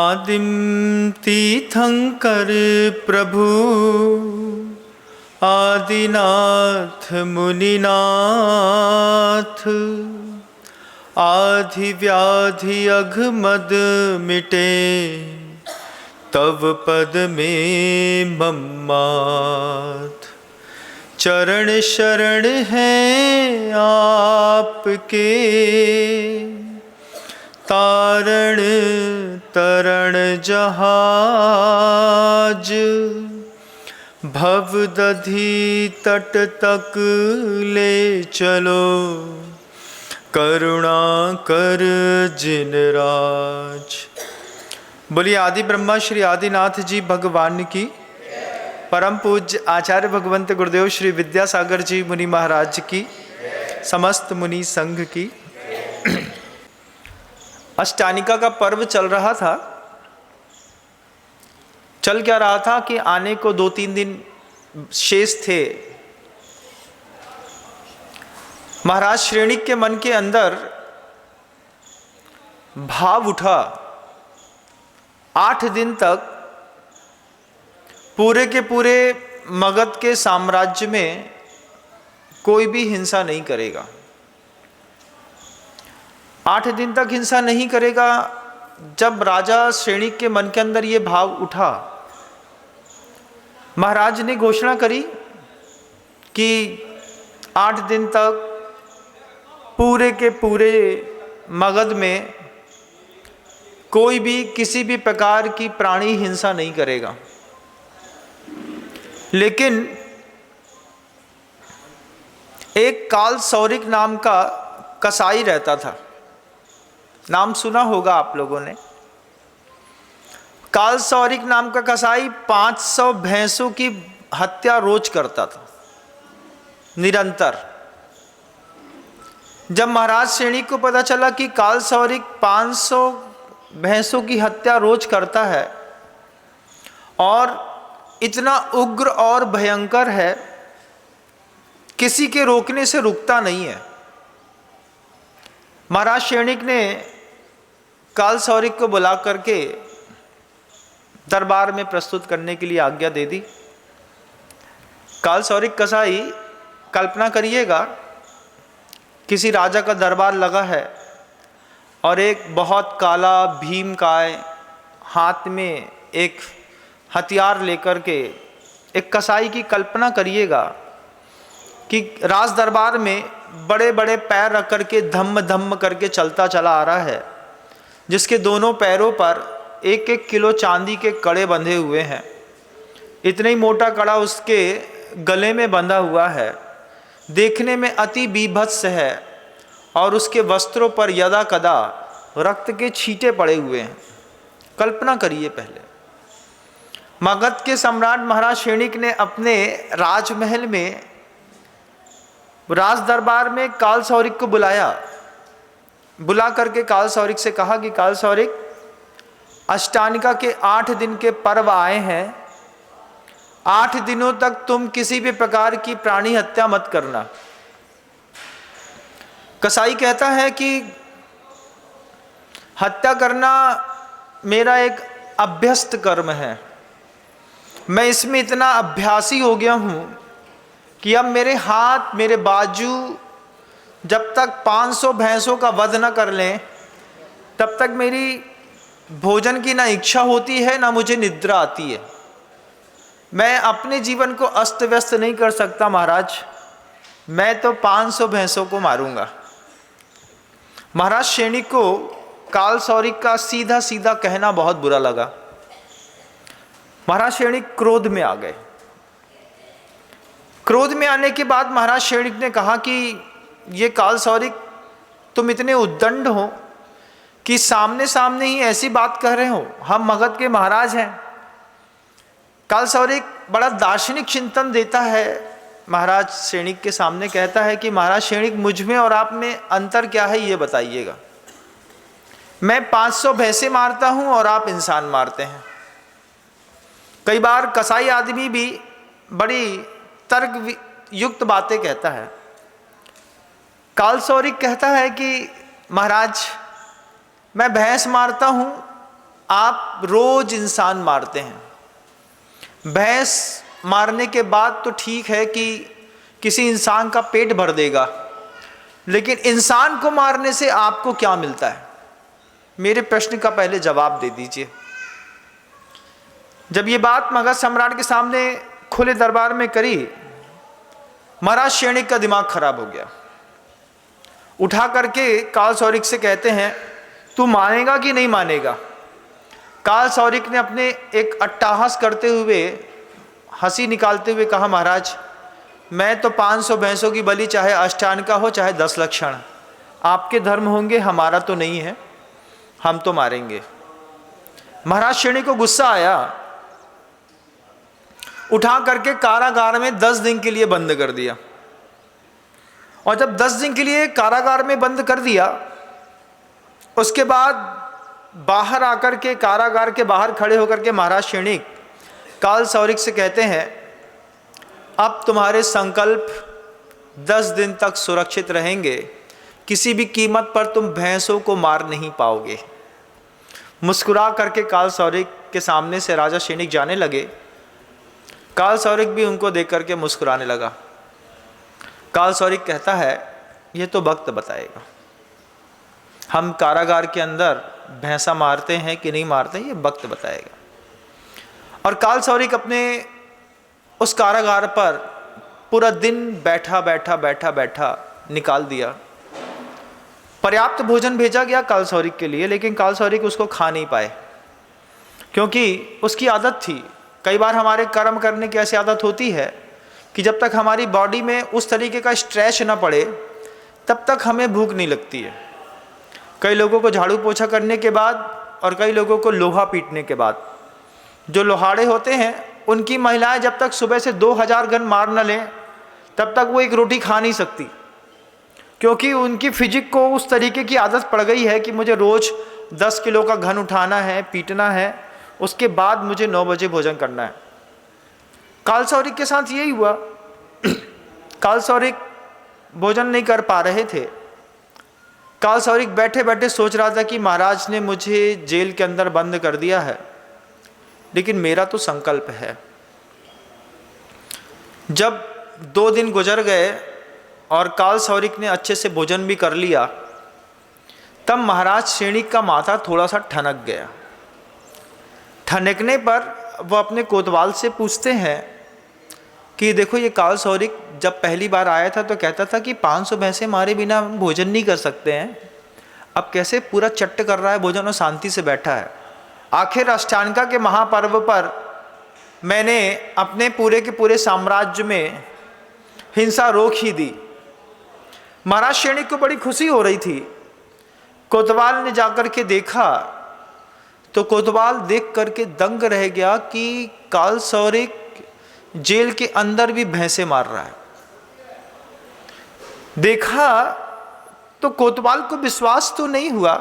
आदिम तीर्थंकर प्रभु आदिनाथ मुनिनाथ, आधि व्याधि अघमद मिटे तव पद में मम्मात। चरण शरण हैं आपके, तारण तरण जहाज। भव दधि तट तक ले चलो, करुणा कर जिन राज। बोलिए आदि ब्रह्मा श्री आदिनाथ जी भगवान की, परम पूज्य आचार्य भगवंत गुरुदेव श्री विद्यासागर जी मुनि महाराज की, समस्त मुनि संघ की। अष्टानिका का पर्व चल रहा था। चल क्या रहा था कि आने को 2-3 दिन शेष थे। महाराज श्रेणिक के मन के अंदर भाव उठा, 8 दिन तक पूरे के पूरे मगध के साम्राज्य में कोई भी हिंसा नहीं करेगा। 8 दिन तक हिंसा नहीं करेगा। जब राजा श्रेणिक के मन के अंदर ये भाव उठा, महाराज ने घोषणा करी कि 8 दिन तक पूरे के पूरे मगध में कोई भी किसी भी प्रकार की प्राणी हिंसा नहीं करेगा। लेकिन एक काल सौरिक नाम का कसाई रहता था, नाम सुना होगा आप लोगों ने। काल सौरिक नाम का कसाई 500 भैंसों की हत्या रोज करता था, निरंतर। जब महाराज श्रेणी को पता चला कि काल सौरिक 500 भैंसों की हत्या रोज करता है और इतना उग्र और भयंकर है, किसी के रोकने से रुकता नहीं है, महाराज श्रेणिक ने काल सौरिक को बुला करके दरबार में प्रस्तुत करने के लिए आज्ञा दे दी। काल सौरिक कसाई, कल्पना करिएगा, किसी राजा का दरबार लगा है और एक बहुत काला भीमकाय हाथ में एक हथियार लेकर के एक कसाई की कल्पना करिएगा कि राज दरबार में बड़े बड़े पैर रख करके धम्म धम्म करके चलता चला आ रहा है, जिसके दोनों पैरों पर 1-1 किलो चांदी के कड़े बंधे हुए हैं। इतना ही मोटा कड़ा उसके गले में बंधा हुआ है, देखने में अति बीभत्स है और उसके वस्त्रों पर यदा कदा रक्त के छींटे पड़े हुए हैं। कल्पना करिए, पहले मगध के सम्राट महाराज श्रेणिक ने अपने राजमहल में, राज दरबार में काल सौरिक को बुलाया। बुला करके काल सौरिक से कहा कि काल सौरिक, अष्टानिका के 8 दिन के पर्व आए हैं, 8 दिनों तक तुम किसी भी प्रकार की प्राणी हत्या मत करना। कसाई कहता है कि हत्या करना मेरा एक अभ्यस्त कर्म है, मैं इसमें इतना अभ्यासी हो गया हूं कि अब मेरे हाथ मेरे बाजू जब तक 500 भैंसों का वध न कर लें तब तक मेरी भोजन की ना इच्छा होती है ना मुझे निद्रा आती है। मैं अपने जीवन को अस्त व्यस्त नहीं कर सकता महाराज, मैं तो 500 भैंसों को मारूंगा। महाराज श्रेणिक को काल सौरिक का सीधा सीधा कहना बहुत बुरा लगा। महाराज श्रेणिक क्रोध में आ गए। क्रोध में आने के बाद महाराज श्रेणिक ने कहा कि ये काल सौरिक, तुम इतने उद्दंड हो कि सामने सामने ही ऐसी बात कह रहे हो, हम मगध के महाराज हैं। काल सौरिक बड़ा दार्शनिक चिंतन देता है महाराज श्रेणिक के सामने, कहता है कि महाराज श्रेणिक, मुझ में और आप में अंतर क्या है ये बताइएगा। मैं 500 भैंसे मारता हूं और आप इंसान मारते हैं। कई बार कसाई आदमी भी बड़ी तर्क युक्त बातें कहता है। काल सौरिक कहता है कि महाराज, मैं भैंस मारता हूं, आप रोज इंसान मारते हैं। भैंस मारने के बाद तो ठीक है कि किसी इंसान का पेट भर देगा, लेकिन इंसान को मारने से आपको क्या मिलता है? मेरे प्रश्न का पहले जवाब दे दीजिए। जब ये बात मगध सम्राट के सामने खुले दरबार में करी, महाराज शैणिक का दिमाग खराब हो गया। उठा करके काल सौरिक से कहते हैं, तू मानेगा कि नहीं मानेगा? काल सौरिक ने अपने एक अट्टहास करते हुए, हंसी निकालते हुए कहा, महाराज मैं तो 500 भैंसों की बलि, चाहे अष्टान का हो चाहे 10 लक्षण, आपके धर्म होंगे, हमारा तो नहीं है, हम तो मारेंगे। महाराज शैणिक को गुस्सा आया, उठा करके कारागार में 10 दिन के लिए बंद कर दिया। और जब 10 दिन के लिए कारागार में बंद कर दिया, उसके बाद बाहर आकर के, कारागार के बाहर खड़े होकर के महाराज शैणिक काल सौरिक से कहते हैं, अब तुम्हारे संकल्प 10 दिन तक सुरक्षित रहेंगे, किसी भी कीमत पर तुम भैंसों को मार नहीं पाओगे। मुस्कुरा करके काल सौरिक के सामने से राजा शैणिक जाने लगे। काल सौरिक भी उनको देख करके मुस्कुराने लगा। काल सौरिक कहता है, ये तो वक्त बताएगा, हम कारागार के अंदर भैंसा मारते हैं कि नहीं मारते हैं, ये वक्त बताएगा। और काल सौरिक अपने उस कारागार पर पूरा दिन बैठा बैठा बैठा बैठा निकाल दिया। पर्याप्त भोजन भेजा गया काल सौरिक के लिए, लेकिन काल सौरिक उसको खा नहीं पाए, क्योंकि उसकी आदत थी। कई बार हमारे कर्म करने की ऐसी आदत होती है कि जब तक हमारी बॉडी में उस तरीके का स्ट्रेस ना पड़े, तब तक हमें भूख नहीं लगती है। कई लोगों को झाड़ू पोछा करने के बाद और कई लोगों को लोहा पीटने के बाद, जो लोहाड़े होते हैं उनकी महिलाएं जब तक सुबह से 2000 घन मार न लें, तब तक वो एक रोटी खा नहीं सकती, क्योंकि उनकी फिजिक को उस तरीके की आदत पड़ गई है कि मुझे रोज 10 किलो का घन उठाना है, पीटना है, उसके बाद मुझे 9 बजे भोजन करना है। काल सौरिक के साथ यही हुआ। काल सौरिक भोजन नहीं कर पा रहे थे। काल सौरिक बैठे बैठे सोच रहा था कि महाराज ने मुझे जेल के अंदर बंद कर दिया है, लेकिन मेरा तो संकल्प है। जब 2 दिन गुजर गए और काल सौरिक ने अच्छे से भोजन भी कर लिया, तब महाराज शैणिक का माथा थोड़ा सा ठनक गया। ठनकने पर वो अपने कोतवाल से पूछते हैं कि देखो, ये काल सौरिक जब पहली बार आया था तो कहता था कि 500 भैंसे मारे बिना हम भोजन नहीं कर सकते हैं, अब कैसे पूरा चट्ट कर रहा है भोजन और शांति से बैठा है। आखिर अष्टांगा के महापर्व पर मैंने अपने पूरे के पूरे साम्राज्य में हिंसा रोक ही दी। महाराज शैणिक को बड़ी खुशी हो रही थी। कोतवाल ने जाकर के देखा तो कोतवाल देख करके दंग रह गया कि काल सौरिक जेल के अंदर भी भैंसे मार रहा है। देखा तो कोतवाल को विश्वास तो नहीं हुआ,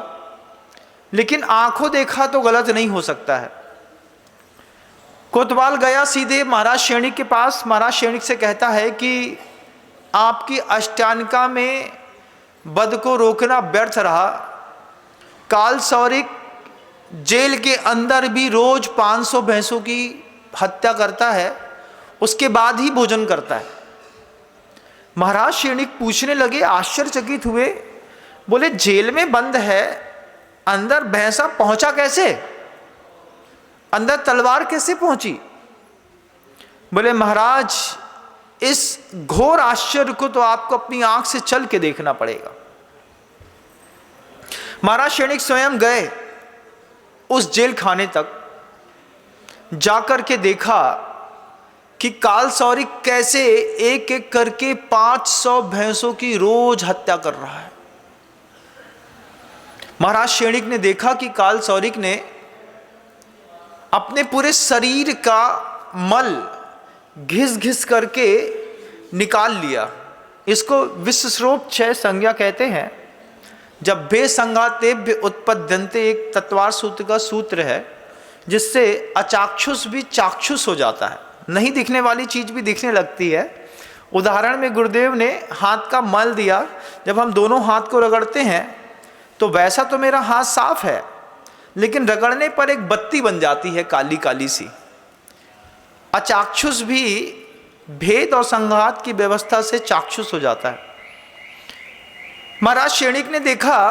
लेकिन आंखों देखा तो गलत नहीं हो सकता है। कोतवाल गया सीधे महाराज शैणिक के पास। महाराज शैणिक से कहता है कि आपकी अष्टांगा में वध को रोकना व्यर्थ रहा। काल सौरिक जेल के अंदर भी रोज 500 भैंसों की हत्या करता है, उसके बाद ही भोजन करता है। महाराज शैणिक पूछने लगे, आश्चर्यचकित हुए, बोले जेल में बंद है, अंदर भैंसा पहुंचा कैसे, अंदर तलवार कैसे पहुंची? बोले महाराज, इस घोर आश्चर्य को तो आपको अपनी आंख से चल के देखना पड़ेगा। महाराज शैणिक स्वयं गए उस जेल खाने तक, जाकर के देखा कि काल सौरिक कैसे एक एक करके 500 भैंसों की रोज हत्या कर रहा है। महाराज शैणिक ने देखा कि काल सौरिक ने अपने पूरे शरीर का मल घिस घिस करके निकाल लिया। इसको विश्वश्रोप क्षय संज्ञा कहते हैं। जब बेसंगातेभ्य उत्पद्यन्ते एक तत्वार सूत्र का सूत्र है, जिससे अचाक्षुष भी चाक्षुष हो जाता है, नहीं दिखने वाली चीज भी दिखने लगती है। उदाहरण में गुरुदेव ने हाथ का मल दिया, जब हम दोनों हाथ को रगड़ते हैं तो वैसा तो मेरा हाथ साफ है, लेकिन रगड़ने पर एक बत्ती बन जाती है काली काली सी। अचाक्षुष भी भेद और संघात की व्यवस्था से चाक्षुष हो जाता है। महाराज क्षणिक ने देखा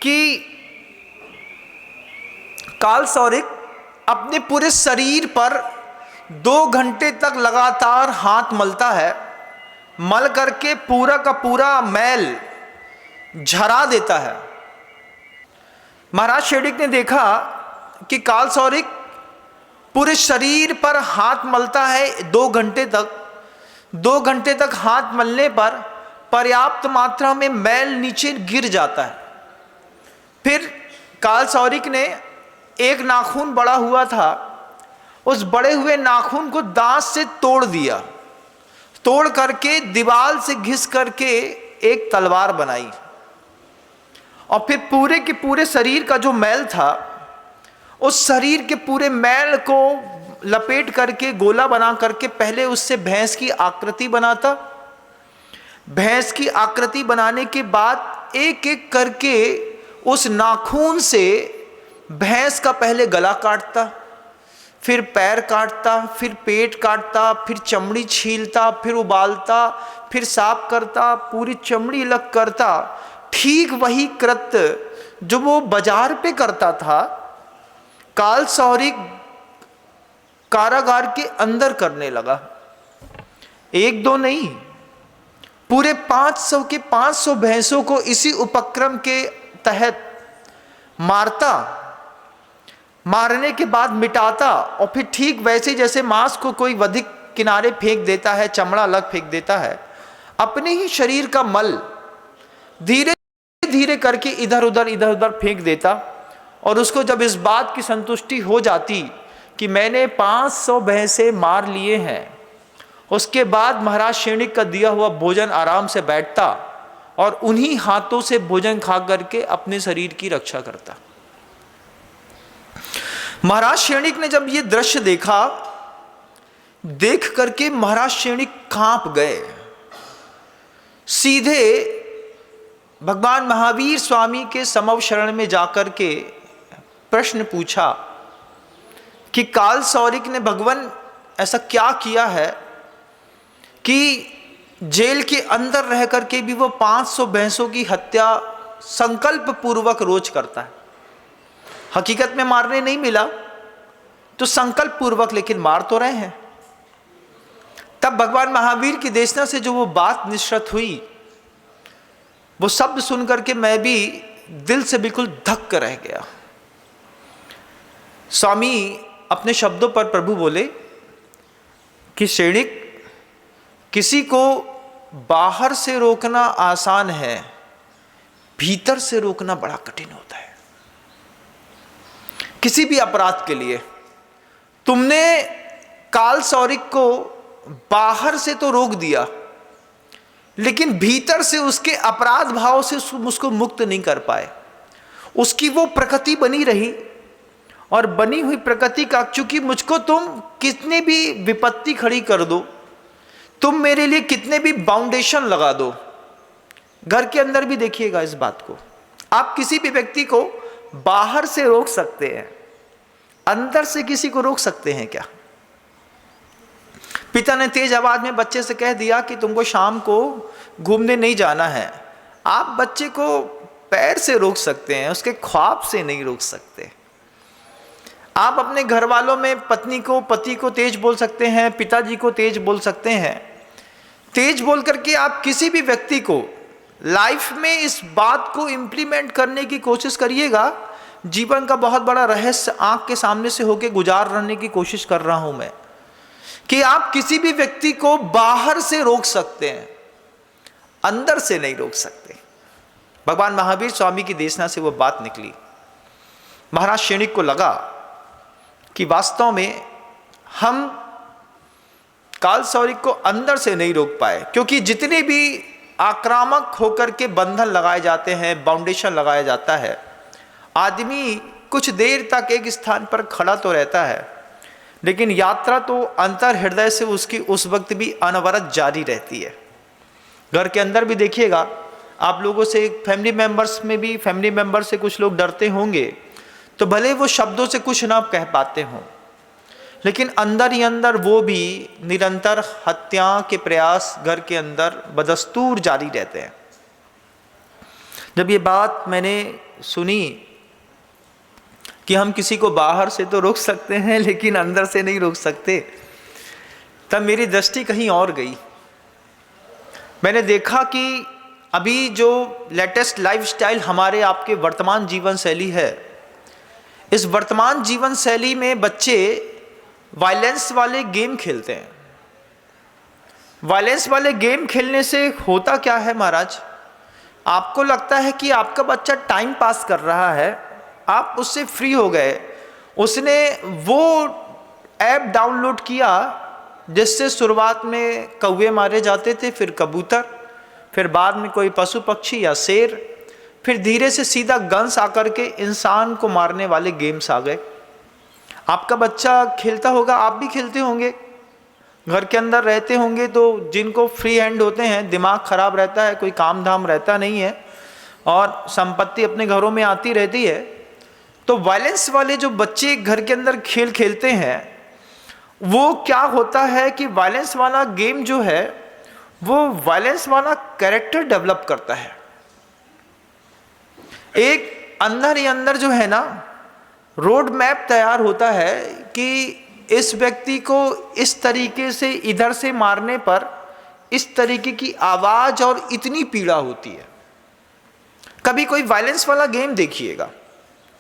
कि कालसौरिक अपने पूरे शरीर पर 2 घंटे तक लगातार हाथ मलता है, मल करके पूरा का पूरा मैल झरा देता है। महाराज क्षणिक ने देखा कि कालसौरिक पूरे शरीर पर हाथ मलता है 2 घंटे तक। 2 घंटे तक हाथ मलने पर पर्याप्त मात्रा में मैल नीचे गिर जाता है। फिर कालसौरिक ने एक नाखून बड़ा हुआ था, उस बड़े हुए नाखून को दांत से तोड़ दिया, तोड़ करके दीवार से घिस करके एक तलवार बनाई और फिर पूरे के पूरे शरीर का जो मैल था, उस शरीर के पूरे मैल को लपेट करके गोला बना करके पहले उससे भैंस की आकृति बनाता। भैंस की आकृति बनाने के बाद एक एक करके उस नाखून से भैंस का पहले गला काटता, फिर पैर काटता, फिर पेट काटता, फिर चमड़ी छीलता, फिर उबालता, फिर साफ करता, पूरी चमड़ी अलग करता। ठीक वही कृत्य जो वो बाजार पे करता था, कालसौरिक कारागार के अंदर करने लगा। 1-2 नहीं, पूरे 500 के 500 भैंसों को इसी उपक्रम के तहत मारता, मारने के बाद मिटाता और फिर ठीक वैसे जैसे मांस को कोई वधिक किनारे फेंक देता है, चमड़ा अलग फेंक देता है, अपने ही शरीर का मल धीरे धीरे करके इधर उधर फेंक देता। और उसको जब इस बात की संतुष्टि हो जाती कि मैंने 500 भैंसे मार लिए हैं, उसके बाद महाराज क्षणिक का दिया हुआ भोजन आराम से बैठता और उन्हीं हाथों से भोजन खा करके अपने शरीर की रक्षा करता। महाराज क्षणिक ने जब ये दृश्य देखा, देख करके महाराज क्षणिक कांप गए। सीधे भगवान महावीर स्वामी के समव शरण में जाकर के प्रश्न पूछा कि कालसौरिक ने भगवान ऐसा क्या किया है कि जेल के अंदर रह करके भी वो 500 भैंसों की हत्या संकल्प पूर्वक रोज करता है। हकीकत में मारने नहीं मिला तो संकल्प पूर्वक लेकिन मार तो रहे हैं। तब भगवान महावीर की देशना से जो वो बात निश्चित हुई, वो शब्द सुन करके मैं भी दिल से बिल्कुल धक्क रह गया। स्वामी अपने शब्दों पर प्रभु बोले कि क्षणिक, किसी को बाहर से रोकना आसान है, भीतर से रोकना बड़ा कठिन होता है। किसी भी अपराध के लिए तुमने कालसौरिक को बाहर से तो रोक दिया, लेकिन भीतर से उसके अपराध भाव से उसको मुक्त नहीं कर पाए। उसकी वो प्रकृति बनी रही और बनी हुई प्रकृति का, चूंकि मुझको तुम कितने भी विपत्ति खड़ी कर दो, तुम मेरे लिए कितने भी बाउंडेशन लगा दो, घर के अंदर भी देखिएगा इस बात को, आप किसी भी व्यक्ति को बाहर से रोक सकते हैं, अंदर से किसी को रोक सकते हैं क्या? पिता ने तेज आवाज में बच्चे से कह दिया कि तुमको शाम को घूमने नहीं जाना है। आप बच्चे को पैर से रोक सकते हैं, उसके ख्वाब से नहीं रोक सकते। आप अपने घर वालों में पत्नी को, पति को तेज बोल सकते हैं, पिताजी को तेज बोल सकते हैं। तेज बोल करके आप किसी भी व्यक्ति को लाइफ में इस बात को इम्प्लीमेंट करने की कोशिश करिएगा। जीवन का बहुत बड़ा रहस्य आंख के सामने से होके गुजारने की कोशिश कर रहा हूं मैं, कि आप किसी भी व्यक्ति को बाहर से रोक सकते हैं, अंदर से नहीं रोक सकते। भगवान महावीर स्वामी की देशना से वो बात निकली। महाराज क्षणिक को लगा कि वास्तव में हम कालसौरिक को अंदर से नहीं रोक पाए, क्योंकि जितने भी आक्रामक होकर के बंधन लगाए जाते हैं, बाउंडेशन लगाया जाता है, आदमी कुछ देर तक एक स्थान पर खड़ा तो रहता है, लेकिन यात्रा तो अंतर हृदय से उसकी उस वक्त भी अनवरत जारी रहती है। घर के अंदर भी देखिएगा, आप लोगों से फैमिली मेंबर्स में भी, फैमिली मेंबर से कुछ लोग डरते होंगे, तो भले वो शब्दों से कुछ ना कह पाते हों, लेकिन अंदर ही अंदर वो भी निरंतर हत्या के प्रयास घर के अंदर बदस्तूर जारी रहते हैं। जब ये बात मैंने सुनी कि हम किसी को बाहर से तो रोक सकते हैं लेकिन अंदर से नहीं रोक सकते, तब मेरी दृष्टि कहीं और गई। मैंने देखा कि अभी जो लेटेस्ट लाइफस्टाइल हमारे आपके वर्तमान जीवन शैली है, इस वर्तमान जीवन शैली में बच्चे वायलेंस वाले गेम खेलते हैं। वायलेंस वाले गेम खेलने से होता क्या है महाराज, आपको लगता है कि आपका बच्चा टाइम पास कर रहा है, आप उससे फ्री हो गए, उसने वो ऐप डाउनलोड किया जिससे शुरुआत में कौवे मारे जाते थे, फिर कबूतर, फिर बाद में कोई पशु पक्षी या शेर, फिर धीरे से सीधा गन्स आकर के इंसान को मारने वाले गेम्स आ गए। आपका बच्चा खेलता होगा, आप भी खेलते होंगे, घर के अंदर रहते होंगे, तो जिनको फ्री हैंड होते हैं, दिमाग खराब रहता है, कोई काम धाम रहता नहीं है और संपत्ति अपने घरों में आती रहती है, तो वायलेंस वाले जो बच्चे घर के अंदर खेल खेलते हैं, वो क्या होता है कि वायलेंस वाला गेम जो है वो वायलेंस वाला कैरेक्टर डेवलप करता है। एक अंदर ही अंदर जो है ना रोड मैप तैयार होता है कि इस व्यक्ति को इस तरीके से इधर से मारने पर इस तरीके की आवाज और इतनी पीड़ा होती है। कभी कोई वायलेंस वाला गेम देखिएगा,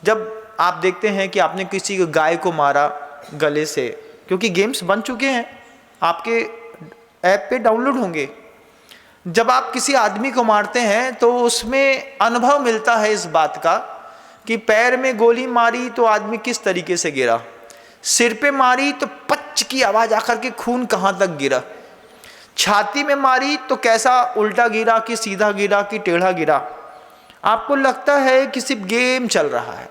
जब आप देखते हैं कि आपने किसी गाय को मारा गले से, क्योंकि गेम्स बन चुके हैं, आपके ऐप पे डाउनलोड होंगे, जब आप किसी आदमी को मारते हैं तो उसमें अनुभव मिलता है इस बात का कि पैर में गोली मारी तो आदमी किस तरीके से गिरा, सिर पे मारी तो पच की आवाज आकर के खून कहाँ तक गिरा, छाती में मारी तो कैसा उल्टा गिरा कि सीधा गिरा कि टेढ़ा गिरा। आपको लगता है कि सिर्फ गेम चल रहा है,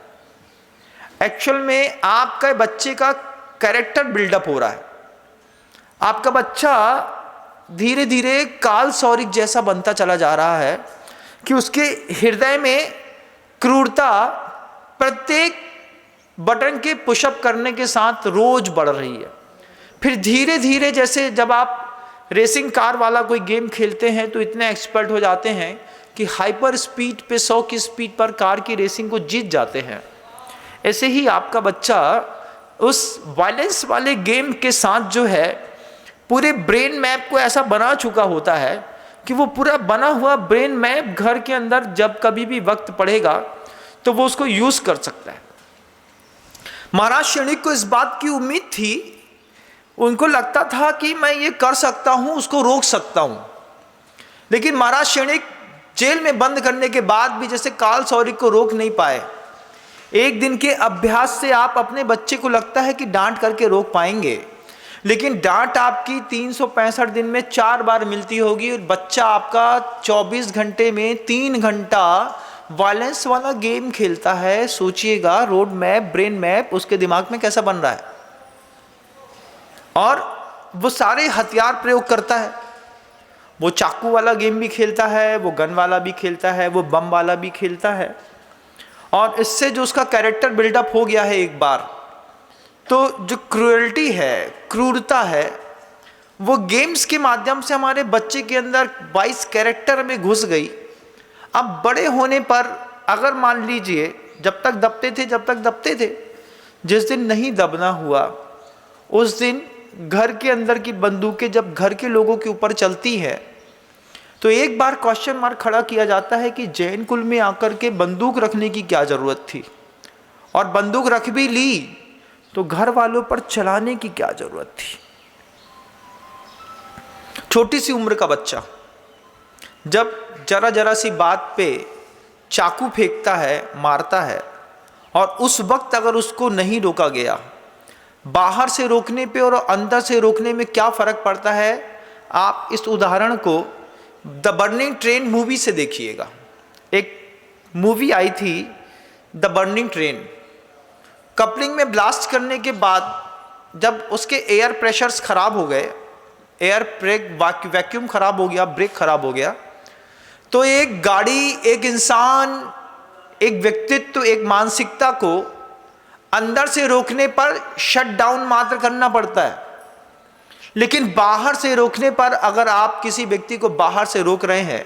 एक्चुअल में आपका बच्चे का कैरेक्टर बिल्डअप हो रहा है। आपका बच्चा धीरे धीरे काल सौरिक जैसा बनता चला जा रहा है कि उसके हृदय में क्रूरता प्रत्येक बटन के पुशअप करने के साथ रोज बढ़ रही है। फिर धीरे धीरे जैसे जब आप रेसिंग कार वाला कोई गेम खेलते हैं तो इतने एक्सपर्ट हो जाते हैं कि हाइपर स्पीड पे 100 की स्पीड पर कार की रेसिंग को जीत जाते हैं, ऐसे ही आपका बच्चा उस वायलेंस वाले गेम के साथ जो है पूरे ब्रेन मैप को ऐसा बना चुका होता है कि वो पूरा बना हुआ ब्रेन मैप घर के अंदर जब कभी भी वक्त पड़ेगा तो वो उसको यूज कर सकता है। महाराज क्षणिक को इस बात की उम्मीद थी, उनको लगता था कि मैं ये कर सकता हूं, उसको रोक सकता हूं, लेकिन महाराज क्षणिक जेल में बंद करने के बाद भी जैसे काल सौरिक को रोक नहीं पाए। एक दिन के अभ्यास से आप अपने बच्चे को लगता है कि डांट करके रोक पाएंगे, लेकिन डांट आपकी 365 दिन में 4 बार मिलती होगी और बच्चा आपका 24 घंटे में 3 घंटा वायलेंस वाला गेम खेलता है। सोचिएगा रोड मैप, ब्रेन मैप उसके दिमाग में कैसा बन रहा है, और वो सारे हथियार प्रयोग करता है। वो चाकू वाला गेम भी खेलता है, वो गन वाला भी खेलता है, वो बम वाला भी खेलता है, और इससे जो उसका कैरेक्टर बिल्डअप हो गया है एक बार, तो जो क्रूरल्टी है, क्रूरता है, वो गेम्स के माध्यम से हमारे बच्चे के अंदर 22 कैरेक्टर में घुस गई। अब बड़े होने पर अगर मान लीजिए जब तक दबते थे, जिस दिन नहीं दबना हुआ उस दिन घर के अंदर की बंदूकें जब घर के लोगों के ऊपर चलती हैं तो एक बार क्वेश्चन मार्क खड़ा किया जाता है कि जैन कुल में आकर के बंदूक रखने की क्या जरूरत थी, और बंदूक रख भी ली तो घर वालों पर चलाने की क्या जरूरत थी। छोटी सी उम्र का बच्चा जब जरा जरा सी बात पे चाकू फेंकता है, मारता है, और उस वक्त अगर उसको नहीं रोका गया, बाहर से रोकने पे और अंदर से रोकने में क्या फर्क पड़ता है, आप इस उदाहरण को द बर्निंग ट्रेन मूवी से देखिएगा। एक मूवी आई थी द बर्निंग ट्रेन, कपलिंग में ब्लास्ट करने के बाद जब उसके एयर प्रेशर्स खराब हो गए, एयर ब्रेक वैक्यूम खराब हो गया, ब्रेक खराब हो गया, तो एक गाड़ी, एक इंसान, एक व्यक्तित्व, एक मानसिकता को अंदर से रोकने पर शट डाउन मात्र करना पड़ता है, लेकिन बाहर से रोकने पर अगर आप किसी व्यक्ति को बाहर से रोक रहे हैं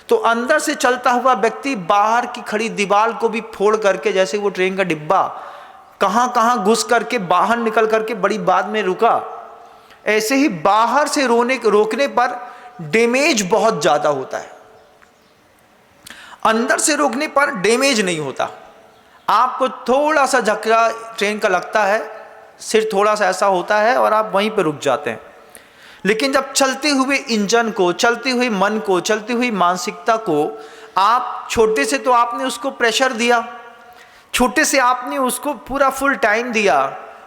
तो अंदर से चलता हुआ व्यक्ति बाहर की खड़ी दीवार को भी फोड़ करके, जैसे वो ट्रेन का डिब्बा कहां कहां घुस करके बाहर निकल करके बड़ी बाद में रुका, ऐसे ही बाहर से रोकने पर डैमेज बहुत ज्यादा होता है। अंदर से रोकने पर डैमेज नहीं होता। आपको थोड़ा सा झटका ट्रेन का लगता है, सिर थोड़ा सा ऐसा होता है और आप वहीं पर रुक जाते हैं। लेकिन जब चलते हुए इंजन को, चलते हुए मन को, चलती हुई मानसिकता को आप छोटे से तो आपने उसको प्रेशर दिया, छोटे से आपने उसको पूरा फुल टाइम दिया,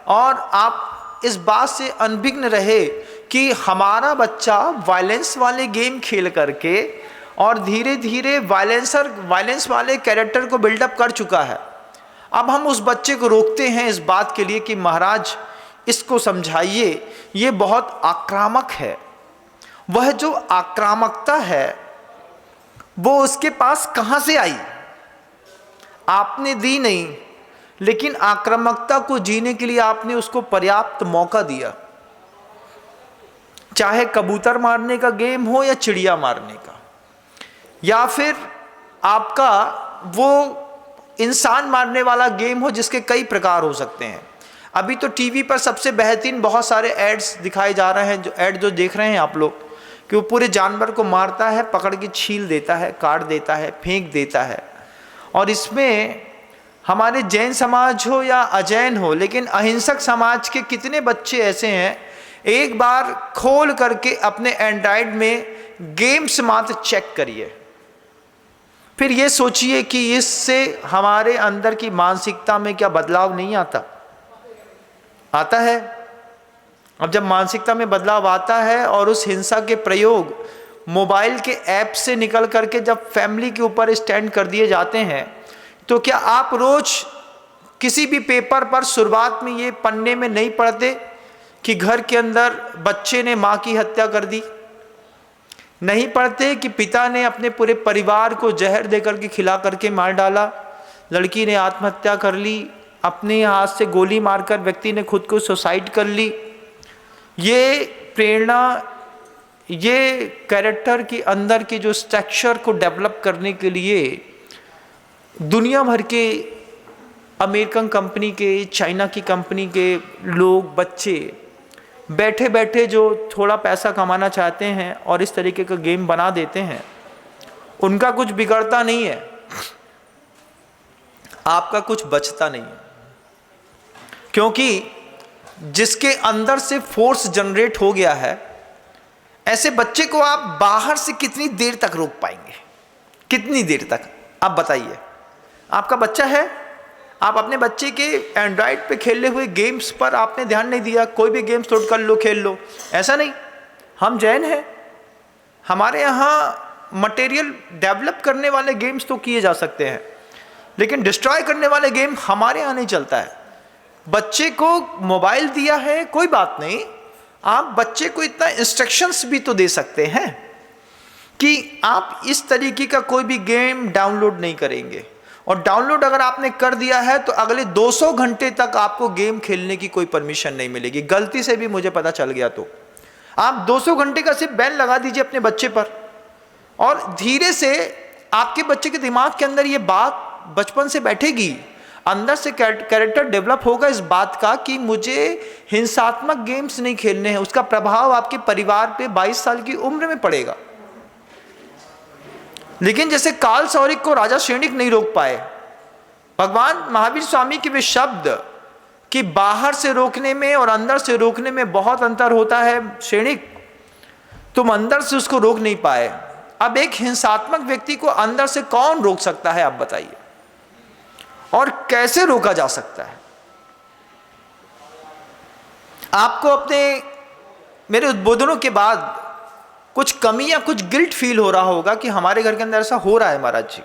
और आप इस बात से अनभिज्ञ रहे कि हमारा बच्चा वायलेंस वाले गेम खेल करके और धीरे धीरे वायलेंस वाले कैरेक्टर को बिल्डअप कर चुका है। अब हम उस बच्चे को रोकते हैं इस बात के लिए कि महाराज इसको समझाइए, ये बहुत आक्रामक है। वह जो आक्रामकता है वो उसके पास कहां से आई? आपने दी नहीं, लेकिन आक्रामकता को जीने के लिए आपने उसको पर्याप्त मौका दिया। चाहे कबूतर मारने का गेम हो या चिड़िया मारने का, या फिर आपका वो इंसान मारने वाला गेम हो, जिसके कई प्रकार हो सकते हैं। अभी तो टीवी पर सबसे बेहतरीन बहुत सारे एड्स दिखाए जा रहे हैं, जो देख रहे हैं आप लोग, कि वो पूरे जानवर को मारता है, पकड़ के छील देता है, काट देता है, फेंक देता है। और इसमें हमारे जैन समाज हो या अजैन हो, लेकिन अहिंसक समाज के कितने बच्चे ऐसे हैं, एक बार खोल करके अपने एंड्रॉयड में गेम्स मात्र चेक करिए, फिर ये सोचिए कि इससे हमारे अंदर की मानसिकता में क्या बदलाव नहीं आता है। अब जब मानसिकता में बदलाव आता है और उस हिंसा के प्रयोग मोबाइल के ऐप से निकल करके जब फैमिली के ऊपर स्टैंड कर दिए जाते हैं, तो क्या आप रोज किसी भी पेपर पर शुरुआत में ये पन्ने में नहीं पढ़ते कि घर के अंदर बच्चे ने माँ की हत्या कर दी? नहीं पढ़ते कि पिता ने अपने पूरे परिवार को जहर देकर के खिला करके मार डाला, लड़की ने आत्महत्या कर ली, अपने हाथ से गोली मारकर व्यक्ति ने खुद को सुसाइड कर ली। ये प्रेरणा, ये कैरेक्टर के अंदर के जो स्ट्रक्चर को डेवलप करने के लिए दुनिया भर के अमेरिकन कंपनी के, चाइना की कंपनी के लोग, बच्चे बैठे बैठे जो थोड़ा पैसा कमाना चाहते हैं और इस तरीके का गेम बना देते हैं, उनका कुछ बिगड़ता नहीं है, आपका कुछ बचता नहीं है। क्योंकि जिसके अंदर से फोर्स जनरेट हो गया है, ऐसे बच्चे को आप बाहर से कितनी देर तक रोक पाएंगे? कितनी देर तक आप बताइए। आपका बच्चा है, आप अपने बच्चे के एंड्रॉयड पे खेले हुए गेम्स पर आपने ध्यान नहीं दिया, कोई भी गेम्स लोड कर लो, खेल लो, ऐसा नहीं। हम जैन हैं, हमारे यहाँ मटेरियल डेवलप करने वाले गेम्स तो किए जा सकते हैं, लेकिन डिस्ट्रॉय करने वाले गेम हमारे यहाँ नहीं चलता है। बच्चे को मोबाइल दिया है, कोई बात नहीं, आप बच्चे को इतना इंस्ट्रक्शंस भी तो दे सकते हैं कि आप इस तरीके का कोई भी गेम डाउनलोड नहीं करेंगे, और डाउनलोड अगर आपने कर दिया है तो अगले 200 घंटे तक आपको गेम खेलने की कोई परमिशन नहीं मिलेगी। गलती से भी मुझे पता चल गया तो आप 200 घंटे का सिर्फ बैन लगा दीजिए अपने बच्चे पर, और धीरे से आपके बच्चे के दिमाग के अंदर ये बात बचपन से बैठेगी, अंदर से कैरेक्टर डेवलप होगा इस बात का कि मुझे हिंसात्मक गेम्स नहीं खेलने हैं। उसका प्रभाव आपके परिवार पे 22 साल की उम्र में पड़ेगा। लेकिन जैसे काल सौरिक को राजा शेणिक नहीं रोक पाए, भगवान महावीर स्वामी के वे शब्द कि बाहर से रोकने में और अंदर से रोकने में बहुत अंतर होता है, शेणिक तुम अंदर से उसको रोक नहीं पाए। अब एक हिंसात्मक व्यक्ति को अंदर से कौन रोक सकता है, आप बताइए, और कैसे रोका जा सकता है? आपको अपने मेरे उद्बोधनों के बाद कुछ कमी या कुछ गिल्ट फील हो रहा होगा कि हमारे घर के अंदर ऐसा हो रहा है महाराज जी।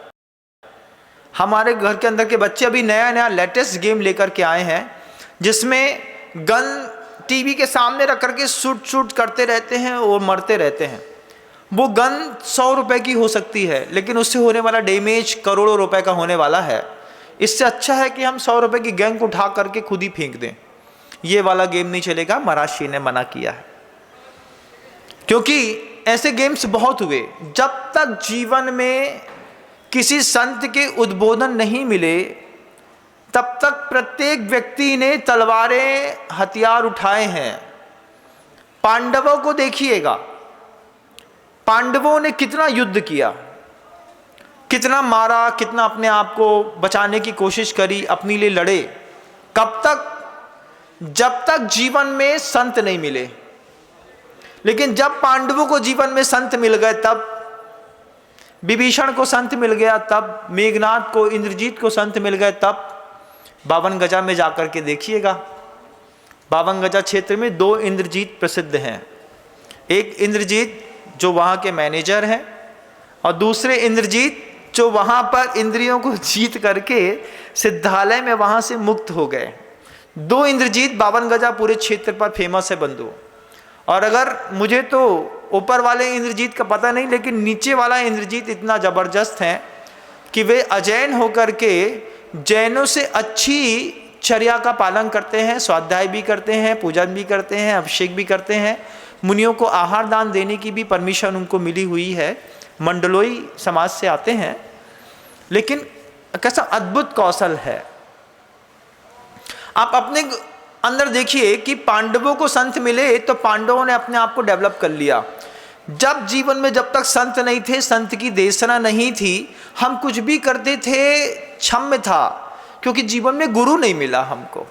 हमारे घर के अंदर के बच्चे अभी नया नया लेटेस्ट गेम लेकर के आए हैं, जिसमें गन टीवी के सामने रख करके शूट करते रहते हैं और मरते रहते हैं। वो गन 100 रुपए की हो सकती है, लेकिन उससे होने वाला डैमेज करोड़ों रुपए का होने वाला है। इससे अच्छा है कि हम 100 रुपए की गैंग उठा करके खुद ही फेंक दें। ये वाला गेम नहीं चलेगा, महाराज जी ने मना किया है। क्योंकि ऐसे गेम्स बहुत हुए। जब तक जीवन में किसी संत के उद्बोधन नहीं मिले, तब तक प्रत्येक व्यक्ति ने तलवारें हथियार उठाए हैं। पांडवों को देखिएगा, पांडवों ने कितना युद्ध किया, कितना मारा, कितना अपने आप को बचाने की कोशिश करी, अपने लिए लड़े। कब तक? जब तक जीवन में संत नहीं मिले। लेकिन जब पांडवों को जीवन में संत मिल गए, तब विभीषण को संत मिल गया, तब मेघनाथ को, इंद्रजीत को संत मिल गए, तब 52 गजा में जाकर के देखिएगा। 52 गजा क्षेत्र में 2 इंद्रजीत प्रसिद्ध हैं। एक इंद्रजीत जो वहाँ के मैनेजर हैं, और दूसरे इंद्रजीत जो वहाँ पर इंद्रियों को जीत करके सिद्धालय में वहाँ से मुक्त हो गए। 2 इंद्रजीत 52 गजा पूरे क्षेत्र पर फेमस है बंधु। और अगर मुझे तो ऊपर वाले इंद्रजीत का पता नहीं, लेकिन नीचे वाला इंद्रजीत इतना जबरदस्त है कि वे अजैन होकर के जैनों से अच्छी चर्या का पालन करते हैं, स्वाध्याय भी करते हैं, पूजन भी करते हैं, अभिषेक भी करते हैं। मुनियों को आहार दान देने की भी परमिशन उनको मिली हुई है, मंडलोई समाज से आते हैं। लेकिन कैसा अद्भुत कौशल है। आप अपने अंदर देखिए कि पांडवों को संत मिले तो पांडवों ने अपने आप को डेवलप कर लिया। जब जीवन में जब तक संत नहीं थे, संत की देशना नहीं थी, हम कुछ भी करते थे क्षम्य था, क्योंकि जीवन में गुरु नहीं मिला हमको।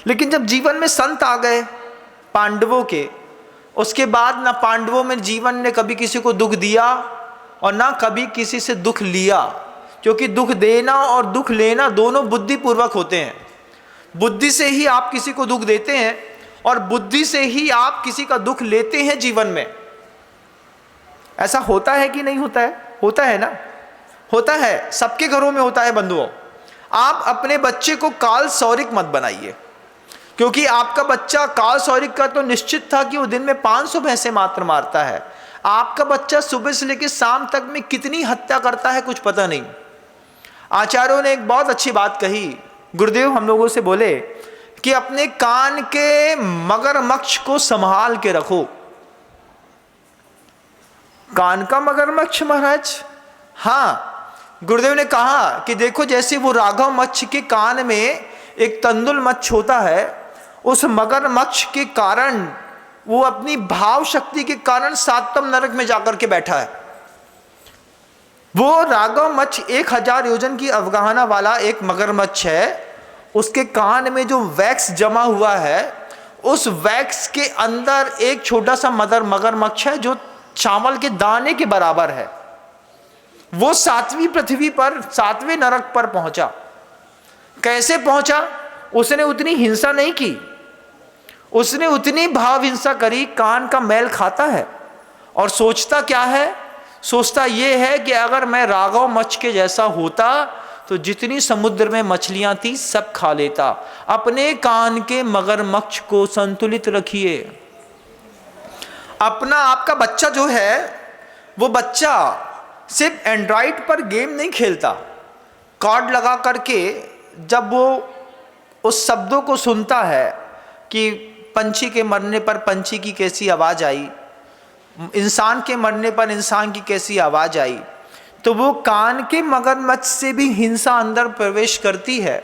लेकिन जब जीवन में संत आ गए पांडवों के, उसके बाद ना पांडवों में जीवन ने कभी किसी को दुख दिया और ना कभी किसी से दुख लिया। क्योंकि दुख देना और दुख लेना दोनों बुद्धिपूर्वक होते हैं। बुद्धि से ही आप किसी को दुख देते हैं और बुद्धि से ही आप किसी का दुख लेते हैं जीवन में। ऐसा होता है कि नहीं होता है? होता है ना, होता है, सबके घरों में होता है बंधुओं। आप अपने बच्चे को काल सौरिक मत बनाइए, क्योंकि आपका बच्चा काल सौरिक का तो निश्चित था कि वो दिन में 500 भैंसे मात्र मारता है। आपका बच्चा सुबह से लेकर शाम तक में कितनी हत्या करता है कुछ पता नहीं। आचार्यों ने एक बहुत अच्छी बात कही, गुरुदेव हम लोगों से बोले कि अपने कान के मगरमच्छ को संभाल के रखो। कान का मगरमच्छ महाराज? हाँ, गुरुदेव ने कहा कि देखो जैसे वो राघव मच्छ के कान में एक तंदुल मच्छ होता है, उस मगरमच्छ के कारण वो अपनी भाव शक्ति के कारण 7वें नरक में जाकर के बैठा है। वो राघव मच्छ 1000 योजन की अवगाहना वाला एक मगरमच्छ है। उसके कान में जो वैक्स जमा हुआ है, उस वैक्स के अंदर एक छोटा सा मगरमच्छ है जो चावल के दाने के बराबर है। वो 7वीं पृथ्वी पर 7वें नरक पर पहुंचा। कैसे पहुंचा? उसने उतनी हिंसा नहीं की, उसने उतनी भाव हिंसा करी। कान का मैल खाता है और सोचता क्या है? सोचता ये है कि अगर मैं राघव मच्छ के जैसा होता तो जितनी समुद्र में मछलियां थी सब खा लेता। अपने कान के मगरमच्छ को संतुलित रखिए। अपना आपका बच्चा जो है, वो बच्चा सिर्फ एंड्रॉइड पर गेम नहीं खेलता। कार्ड लगा करके जब वो उस शब्दों को सुनता है कि पंछी के मरने पर पंछी की कैसी आवाज़ आई, इंसान के मरने पर इंसान की कैसी आवाज़ आई, तो वो कान के मगरमच्छ से भी हिंसा अंदर प्रवेश करती है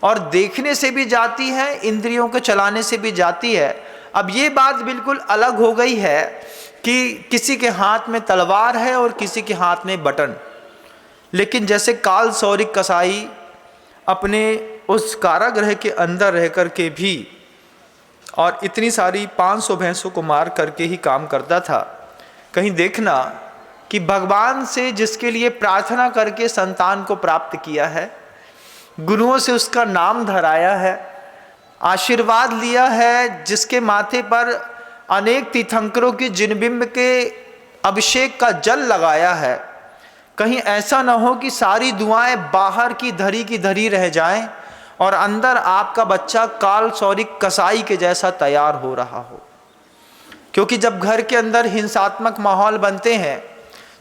और देखने से भी जाती है, इंद्रियों को चलाने से भी जाती है। अब ये बात बिल्कुल अलग हो गई है कि किसी के हाथ में तलवार है और किसी के हाथ में बटन। लेकिन जैसे काल सौरिक कसाई अपने उस कारागृह के अंदर रह कर के भी और इतनी सारी 500 भैंसों को मार करके ही काम करता था, कहीं देखना कि भगवान से जिसके लिए प्रार्थना करके संतान को प्राप्त किया है, गुरुओं से उसका नाम धराया है, आशीर्वाद लिया है, जिसके माथे पर अनेक तीर्थंकरों की जिनबिंब के अभिषेक का जल लगाया है, कहीं ऐसा ना हो कि सारी दुआएं बाहर की धरी रह जाएं और अंदर आपका बच्चा काल सौरिक कसाई के जैसा तैयार हो रहा हो। क्योंकि जब घर के अंदर हिंसात्मक माहौल बनते हैं,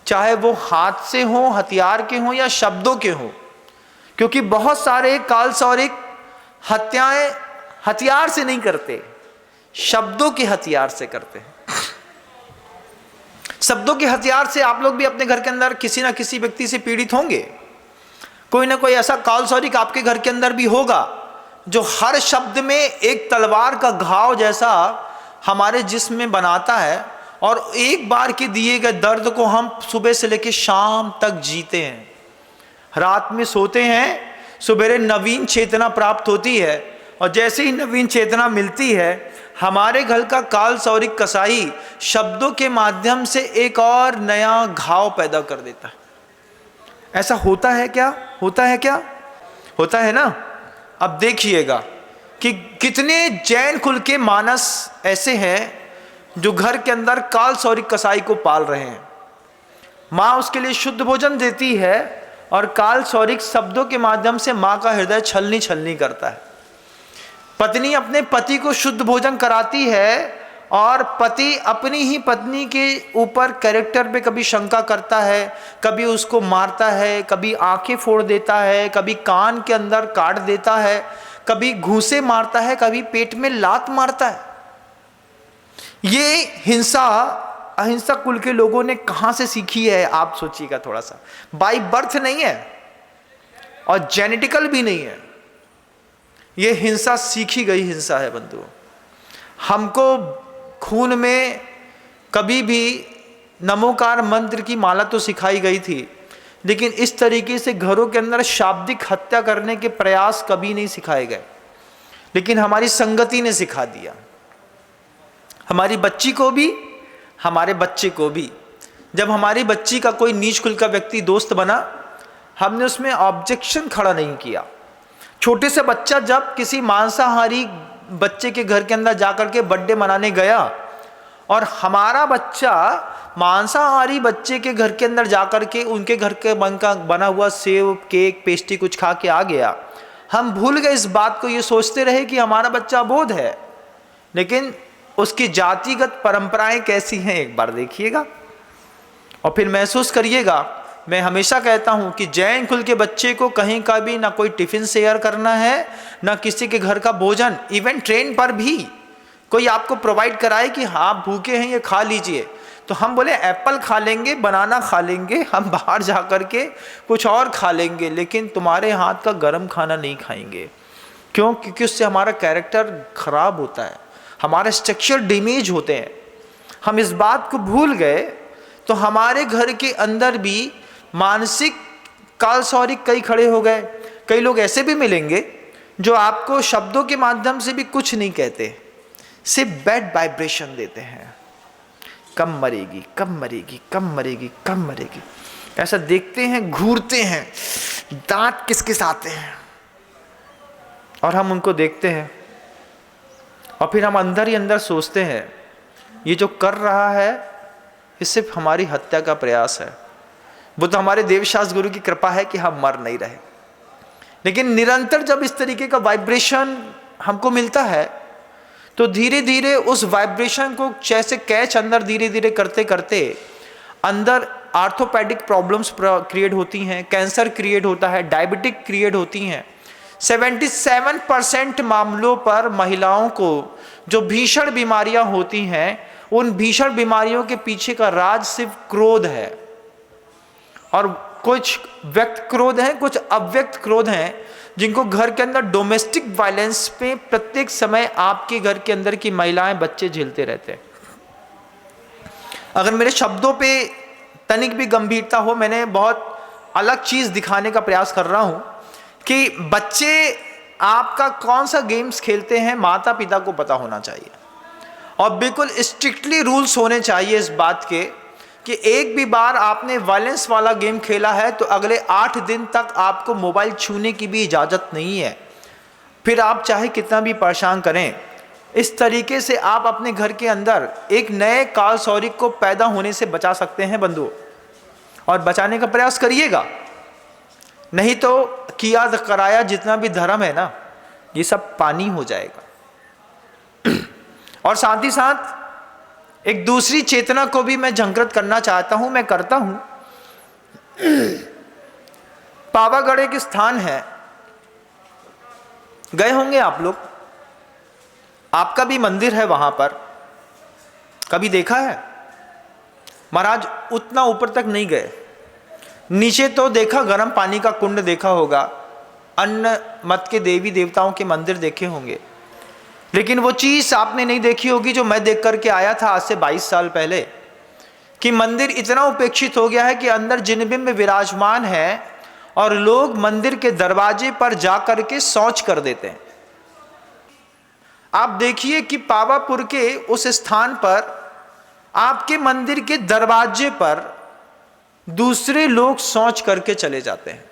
चाहे वो हाथ से हो, हथियार के हो या शब्दों के हो, क्योंकि बहुत सारे कालसौरिक हत्याएं हथियार से नहीं करते, शब्दों के हथियार से करते हैं। शब्दों के हथियार से आप लोग भी अपने घर के अंदर किसी ना किसी व्यक्ति से पीड़ित होंगे। कोई ना कोई ऐसा कालसौरिक आपके घर के अंदर भी होगा जो हर शब्द में एक तलवार का घाव जैसा हमारे जिस्म में बनाता है, और एक बार के दिए गए दर्द को हम सुबह से लेकर शाम तक जीते हैं। रात में सोते हैं, सुबह नवीन चेतना प्राप्त होती है, और जैसे ही नवीन चेतना मिलती है, हमारे घर का कालसौरिक कसाई शब्दों के माध्यम से एक और नया घाव पैदा कर देता है। ऐसा होता है क्या? होता है क्या? होता है ना। अब देखिएगा कि कितने जैन कुल के मानस ऐसे हैं जो घर के अंदर कालसौरिक कसाई को पाल रहे हैं। माँ उसके लिए शुद्ध भोजन देती है, और कालसौरिक शब्दों के माध्यम से माँ का हृदय छलनी छलनी करता है। पत्नी अपने पति को शुद्ध भोजन कराती है, और पति अपनी ही पत्नी के ऊपर कैरेक्टर पे कभी शंका करता है, कभी उसको मारता है, कभी आंखें फोड़ देता है, कभी कान के अंदर काट देता है, कभी घूंसे मारता है, कभी पेट में लात मारता है। ये हिंसा अहिंसक कुल के लोगों ने कहां से सीखी है? आप सोचिएगा थोड़ा सा। बाय बर्थ नहीं है और जेनेटिकल भी नहीं है, ये हिंसा सीखी गई हिंसा है बंधुओं। हमको खून में कभी भी नमोकार मंत्र की माला तो सिखाई गई थी, लेकिन इस तरीके से घरों के अंदर शाब्दिक हत्या करने के प्रयास कभी नहीं सिखाए गए। लेकिन हमारी संगति ने सिखा दिया, हमारी बच्ची को भी, हमारे बच्चे को भी। जब हमारी बच्ची का कोई नीच कुल का व्यक्ति दोस्त बना, हमने उसमें ऑब्जेक्शन खड़ा नहीं किया। छोटे से बच्चा जब किसी मांसाहारी बच्चे के घर के अंदर जाकर के बर्थडे मनाने गया, और हमारा बच्चा मांसाहारी बच्चे के घर के अंदर जाकर के उनके घर के बना हुआ सेव, केक, पेस्ट्री कुछ खा के आ गया, हम भूल गए इस बात को। ये सोचते रहे कि हमारा बच्चा अबोध है, लेकिन उसकी जातिगत परंपराएं कैसी हैं एक बार देखिएगा और फिर महसूस करिएगा। मैं हमेशा कहता हूं कि जैन कुल के बच्चे को कहीं का भी ना कोई टिफिन शेयर करना है, ना किसी के घर का भोजन। इवन ट्रेन पर भी कोई आपको प्रोवाइड कराए कि हाँ भूखे हैं ये खा लीजिए, तो हम बोले एप्पल खा लेंगे, बनाना खा लेंगे, हम बाहर जा कर के कुछ और खा लेंगे, लेकिन तुम्हारे हाथ का गर्म खाना नहीं खाएंगे। क्यों? क्योंकि उससे हमारा कैरेक्टर खराब होता है, हमारे स्ट्रक्चर डैमेज होते हैं। हम इस बात को भूल गए, तो हमारे घर के अंदर भी मानसिक कालसौरिक कई खड़े हो गए। कई लोग ऐसे भी मिलेंगे जो आपको शब्दों के माध्यम से भी कुछ नहीं कहते, सिर्फ बैड वाइब्रेशन देते हैं। कम मरेगी, कम मरेगी, कम मरेगी, कम मरेगी, ऐसा देखते हैं, घूरते हैं, दांत किसकिसाते हैं, और हम उनको देखते हैं, और फिर हम अंदर ही अंदर सोचते हैं ये जो कर रहा है ये सिर्फ हमारी हत्या का प्रयास है। वो तो हमारे देवशास्त्र गुरु की कृपा है कि हम मर नहीं रहे। लेकिन निरंतर जब इस तरीके का वाइब्रेशन हमको मिलता है, तो धीरे धीरे उस वाइब्रेशन को जैसे कैच अंदर धीरे धीरे करते करते अंदर आर्थोपेडिक प्रॉब्लम्स क्रिएट होती हैं, कैंसर क्रिएट होता है, डायबिटिक क्रिएट होती हैं। 77% मामलों पर महिलाओं को जो भीषण बीमारियां होती हैं, उन भीषण बीमारियों के पीछे का राज सिर्फ क्रोध है। और कुछ व्यक्त क्रोध हैं, कुछ अव्यक्त क्रोध हैं, जिनको घर के अंदर डोमेस्टिक वायलेंस पे प्रत्येक समय आपके घर के अंदर की महिलाएं, बच्चे झेलते रहते हैं। अगर मेरे शब्दों पे तनिक भी गंभीरता हो, मैंने बहुत अलग चीज दिखाने का प्रयास कर रहा हूं कि बच्चे आपका कौन सा गेम्स खेलते हैं, माता पिता को पता होना चाहिए, और बिल्कुल स्ट्रिक्टली रूल्स होने चाहिए इस बात के कि एक भी बार आपने वायलेंस वाला गेम खेला है तो अगले 8 दिन तक आपको मोबाइल छूने की भी इजाज़त नहीं है, फिर आप चाहे कितना भी परेशान करें। इस तरीके से आप अपने घर के अंदर एक नए कालसौरिक को पैदा होने से बचा सकते हैं बंधुओं, और बचाने का प्रयास करिएगा। नहीं तो किया कराया जितना भी धर्म है ना, ये सब पानी हो जाएगा। और साथ ही साथ एक दूसरी चेतना को भी मैं जागृत करना चाहता हूं, मैं करता हूं। पावागढ़ एक स्थान है, गए होंगे आप लोग, आपका भी मंदिर है वहां पर, कभी देखा है? महाराज उतना ऊपर तक नहीं गए, नीचे तो देखा, गर्म पानी का कुंड देखा होगा, अन्य मत के देवी देवताओं के मंदिर देखे होंगे, लेकिन वो चीज आपने नहीं देखी होगी जो मैं देख करके आया था आज से 22 साल पहले, कि मंदिर इतना उपेक्षित हो गया है कि अंदर जिनबिंब विराजमान है और लोग मंदिर के दरवाजे पर जाकर के शौच कर देते हैं। आप देखिए कि पावापुर के उस स्थान पर आपके मंदिर के दरवाजे पर दूसरे लोग शौच करके चले जाते हैं।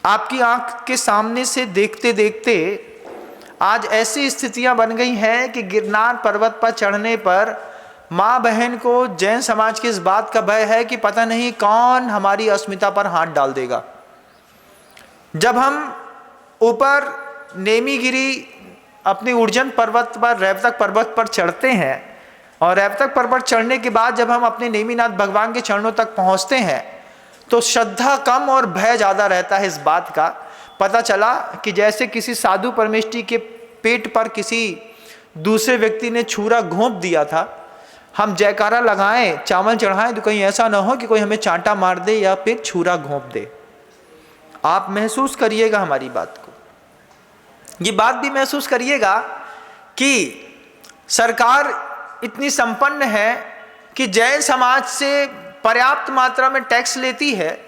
आपकी आंख के सामने से देखते देखते आज ऐसी स्थितियां बन गई हैं कि गिरनार पर्वत पर चढ़ने पर माँ बहन को जैन समाज की इस बात का भय है कि पता नहीं कौन हमारी अस्मिता पर हाथ डाल देगा। जब हम ऊपर नेमीगिरी अपने उर्जन पर्वत पर, रैवतक पर्वत पर चढ़ते हैं और रैवतक पर्वत चढ़ने के बाद जब हम अपने नेमीनाथ भगवान के चरणों तक पहुंचते हैं तो श्रद्धा कम और भय ज़्यादा रहता है। इस बात का पता चला कि जैसे किसी साधु परमेष्ठी के पेट पर किसी दूसरे व्यक्ति ने छुरा घोंप दिया था, हम जयकारा लगाएं, चावल चढ़ाएं तो कहीं ऐसा ना हो कि कोई हमें चांटा मार दे या फिर छुरा घोंप दे। आप महसूस करिएगा हमारी बात को, ये बात भी महसूस करिएगा कि सरकार इतनी संपन्न है कि जैन समाज से पर्याप्त मात्रा में टैक्स लेती है,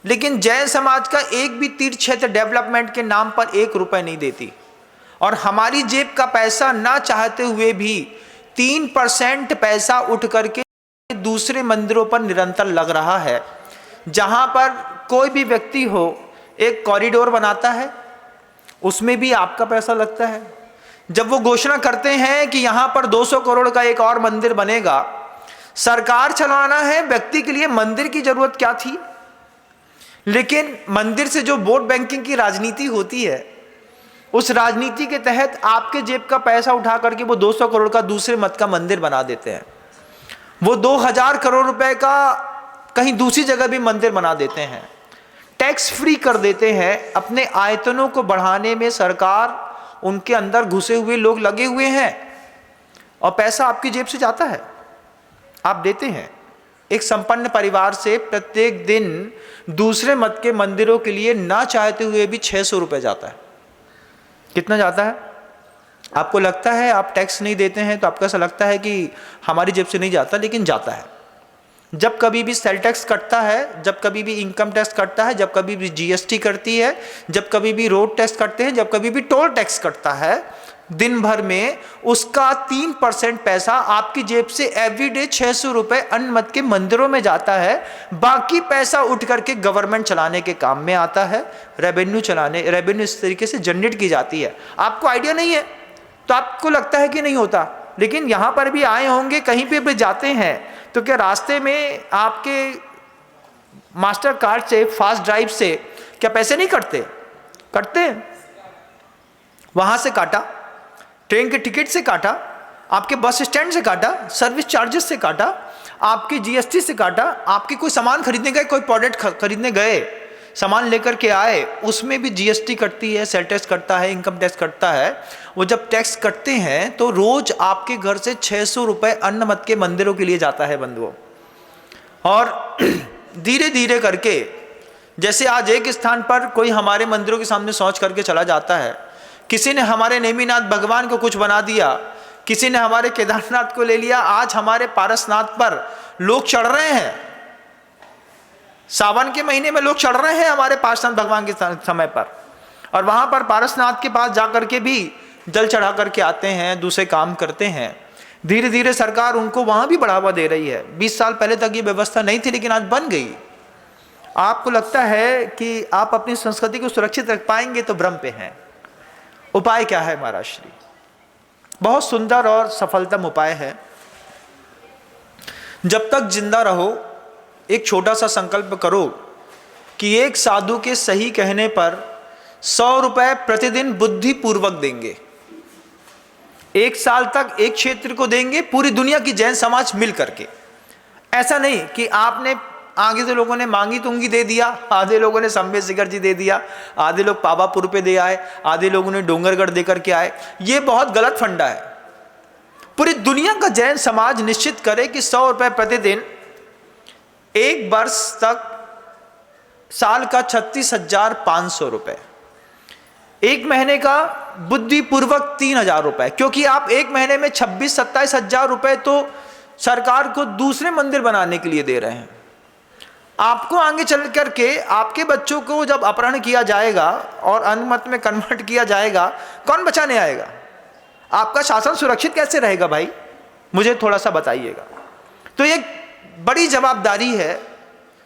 लेकिन जैन समाज का एक भी तीर्थ क्षेत्र डेवलपमेंट के नाम पर 1 रुपए नहीं देती, और हमारी जेब का पैसा ना चाहते हुए भी 3% पैसा उठ करके दूसरे मंदिरों पर निरंतर लग रहा है। जहां पर कोई भी व्यक्ति हो, एक कॉरिडोर बनाता है, उसमें भी आपका पैसा लगता है। जब वो घोषणा करते हैं कि यहां पर 200 करोड़ का एक और मंदिर बनेगा, सरकार चलाना है, व्यक्ति के लिए मंदिर की जरूरत क्या थी? लेकिन मंदिर से जो वोट बैंकिंग की राजनीति होती है, उस राजनीति के तहत आपके जेब का पैसा उठा करके वो 200 करोड़ का दूसरे मत का मंदिर बना देते हैं। वो 2000 करोड़ रुपए का कहीं दूसरी जगह भी मंदिर बना देते हैं। टैक्स फ्री कर देते हैं। अपने आयतनों को बढ़ाने में सरकार, उनके अंदर घुसे हुए लोग लगे हुए हैं और पैसा आपकी जेब से जाता है, आप देते हैं। एक संपन्न परिवार से प्रत्येक दिन दूसरे मत के मंदिरों के लिए ना चाहते हुए भी 600 रुपये जाता है। कितना जाता है? आपको लगता है आप टैक्स नहीं देते हैं तो आपको ऐसा लगता है कि हमारी जेब से नहीं जाता, लेकिन जाता है। जब कभी भी सेल टैक्स कटता है, जब कभी भी इनकम टैक्स कटता है, जब कभी भी जीएसटी कटती है, जब कभी भी रोड टैक्स कटते हैं, जब कभी भी टोल टैक्स कटता है, दिन भर में उसका 3% पैसा आपकी जेब से एवरीडे 600 रुपये अन्य मत के मंदिरों में जाता है। बाकी पैसा उठ करके गवर्नमेंट चलाने के काम में आता है, रेवेन्यू इस तरीके से जनरेट की जाती है। आपको आइडिया नहीं है तो आपको लगता है कि नहीं होता, लेकिन यहाँ पर भी आए होंगे, कहीं पे भी जाते हैं तो क्या रास्ते में आपके मास्टर कार्ड से, फास्ट ड्राइव से क्या पैसे नहीं कटते हैं? वहाँ से काटा, ट्रेन के टिकट से काटा, आपके बस स्टैंड से काटा, सर्विस चार्जेस से काटा, आपकी जीएसटी से काटा, आपके कोई सामान खरीदने गए, कोई प्रोडक्ट खरीदने गए, सामान लेकर के आए, उसमें भी जीएसटी कटती है, सेल टैक्स कटता है, इनकम टैक्स कटता है। वो जब टैक्स कटते हैं तो रोज आपके घर से 600 रुपये अन्न मत के मंदिरों के लिए जाता है बंधुओं। और धीरे धीरे करके, जैसे आज एक स्थान पर कोई हमारे मंदिरों के सामने शौच करके चला जाता है, किसी ने हमारे नेमीनाथ भगवान को कुछ बना दिया, किसी ने हमारे केदारनाथ को ले लिया, आज हमारे पारसनाथ पर लोग चढ़ रहे हैं। सावन के महीने में लोग चढ़ रहे हैं हमारे पारसनाथ भगवान के समय पर, और वहां पर पारसनाथ के पास जाकर के भी जल चढ़ा करके आते हैं, दूसरे काम करते हैं। धीरे धीरे सरकार उनको वहां भी बढ़ावा दे रही है। 20 साल पहले तक ये व्यवस्था नहीं थी, लेकिन आज बन गई। आपको लगता है कि आप अपनी संस्कृति को सुरक्षित रख पाएंगे तो भ्रम पे हैं। उपाय क्या है महाराज श्री? बहुत सुंदर और सफलतम उपाय है। जब तक जिंदा रहो, एक छोटा सा संकल्प करो कि एक साधु के सही कहने पर 100 रुपये प्रतिदिन बुद्धिपूर्वक देंगे। 1 साल तक एक क्षेत्र को देंगे, पूरी दुनिया की जैन समाज मिल करके। ऐसा नहीं कि आपने आगे से लोगों ने मांगी तुंगी दे दिया, आधे लोगों ने संबे शिखर जी दे दिया, आधे लोग पावापुर पे दे आए, आधे लोगों ने डोंगरगढ़ दे करके आए। ये बहुत गलत फंडा है। पूरी दुनिया का जैन समाज निश्चित करे कि 100 रुपए प्रतिदिन, एक वर्ष तक साल का 36,500 रुपए, एक महीने का बुद्धिपूर्वक 3,000 रुपए, क्योंकि आप एक महीने में 26-27 हजार रुपए तो सरकार को दूसरे मंदिर बनाने के लिए दे रहे हैं। आपको आगे चल करके आपके बच्चों को जब अपहरण किया जाएगा और अन्य मत में कन्वर्ट किया जाएगा, कौन बचाने आएगा? आपका शासन सुरक्षित कैसे रहेगा भाई? मुझे थोड़ा सा बताइएगा। तो ये बड़ी जवाबदारी है।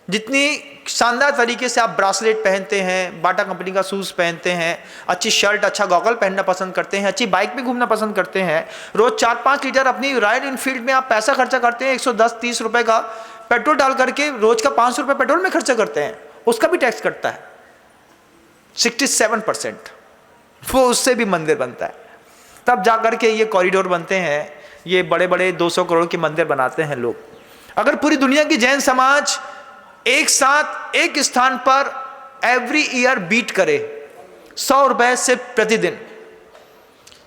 जितनी शानदार तरीके से आप ब्रासलेट पहनते हैं, बाटा कंपनी का शूज़ पहनते हैं, अच्छी शर्ट, अच्छा गॉगल पहनना पसंद करते हैं, अच्छी बाइक पे घूमना पसंद करते हैं, रोज़ 4-5 लीटर अपनी रॉयल इनफील्ड में आप पैसा खर्चा करते हैं, 110-30 रुपये का पेट्रोल डाल करके रोज का 500 रुपये पेट्रोल में खर्चा करते हैं, उसका भी टैक्स कटता है 67%, वो उससे भी मंदिर बनता है। तब जा करके ये कॉरिडोर बनते हैं, ये बड़े बड़े 200 करोड़ के मंदिर बनाते हैं लोग। अगर पूरी दुनिया की जैन समाज एक साथ एक स्थान पर एवरी ईयर बीट करे 100 रुपए से प्रतिदिन,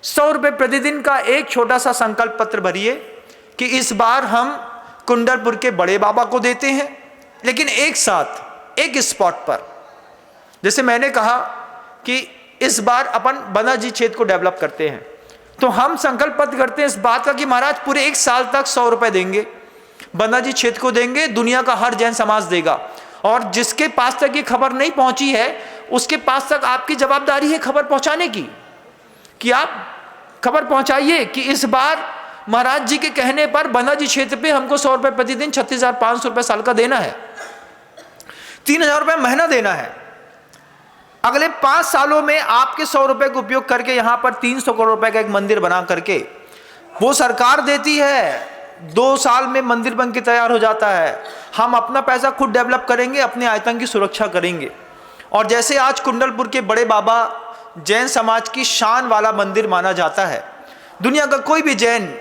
100 रुपए प्रतिदिन का एक छोटा सा संकल्प पत्र भरिए कि इस बार हम कुंडलपुर के बड़े बाबा को देते हैं, लेकिन एक साथ एक स्पॉट पर। जैसे मैंने कहा कि इस बार अपन बना जी क्षेत्र को डेवलप करते हैं, तो हम संकल्प पत्र करते हैं इस बात का कि महाराज पूरे एक साल तक 100 रुपए देंगे, बना जी क्षेत्र को देंगे, दुनिया का हर जैन समाज देगा। और जिसके पास तक ये खबर नहीं पहुंची है उसके पास तक आपकी जवाबदारी है खबर पहुंचाने की, कि आप खबर पहुंचाइए कि इस बार महाराज जी के कहने पर बना जी क्षेत्र पे हमको 100 रुपए प्रतिदिन, 36,500 रुपए साल का देना है, 3,000 रुपए महीना देना है। अगले 5 सालों में आपके 100 रुपए का उपयोग करके यहां पर 300 करोड़ रुपए का एक मंदिर बना करके वो सरकार देती है, 2 साल में मंदिर बन के तैयार हो जाता है। हम अपना पैसा खुद डेवलप करेंगे, अपने आयतन की सुरक्षा करेंगे। और जैसे आज कुंडलपुर के बड़े बाबा जैन समाज की शान वाला मंदिर माना जाता है, दुनिया का कोई भी जैन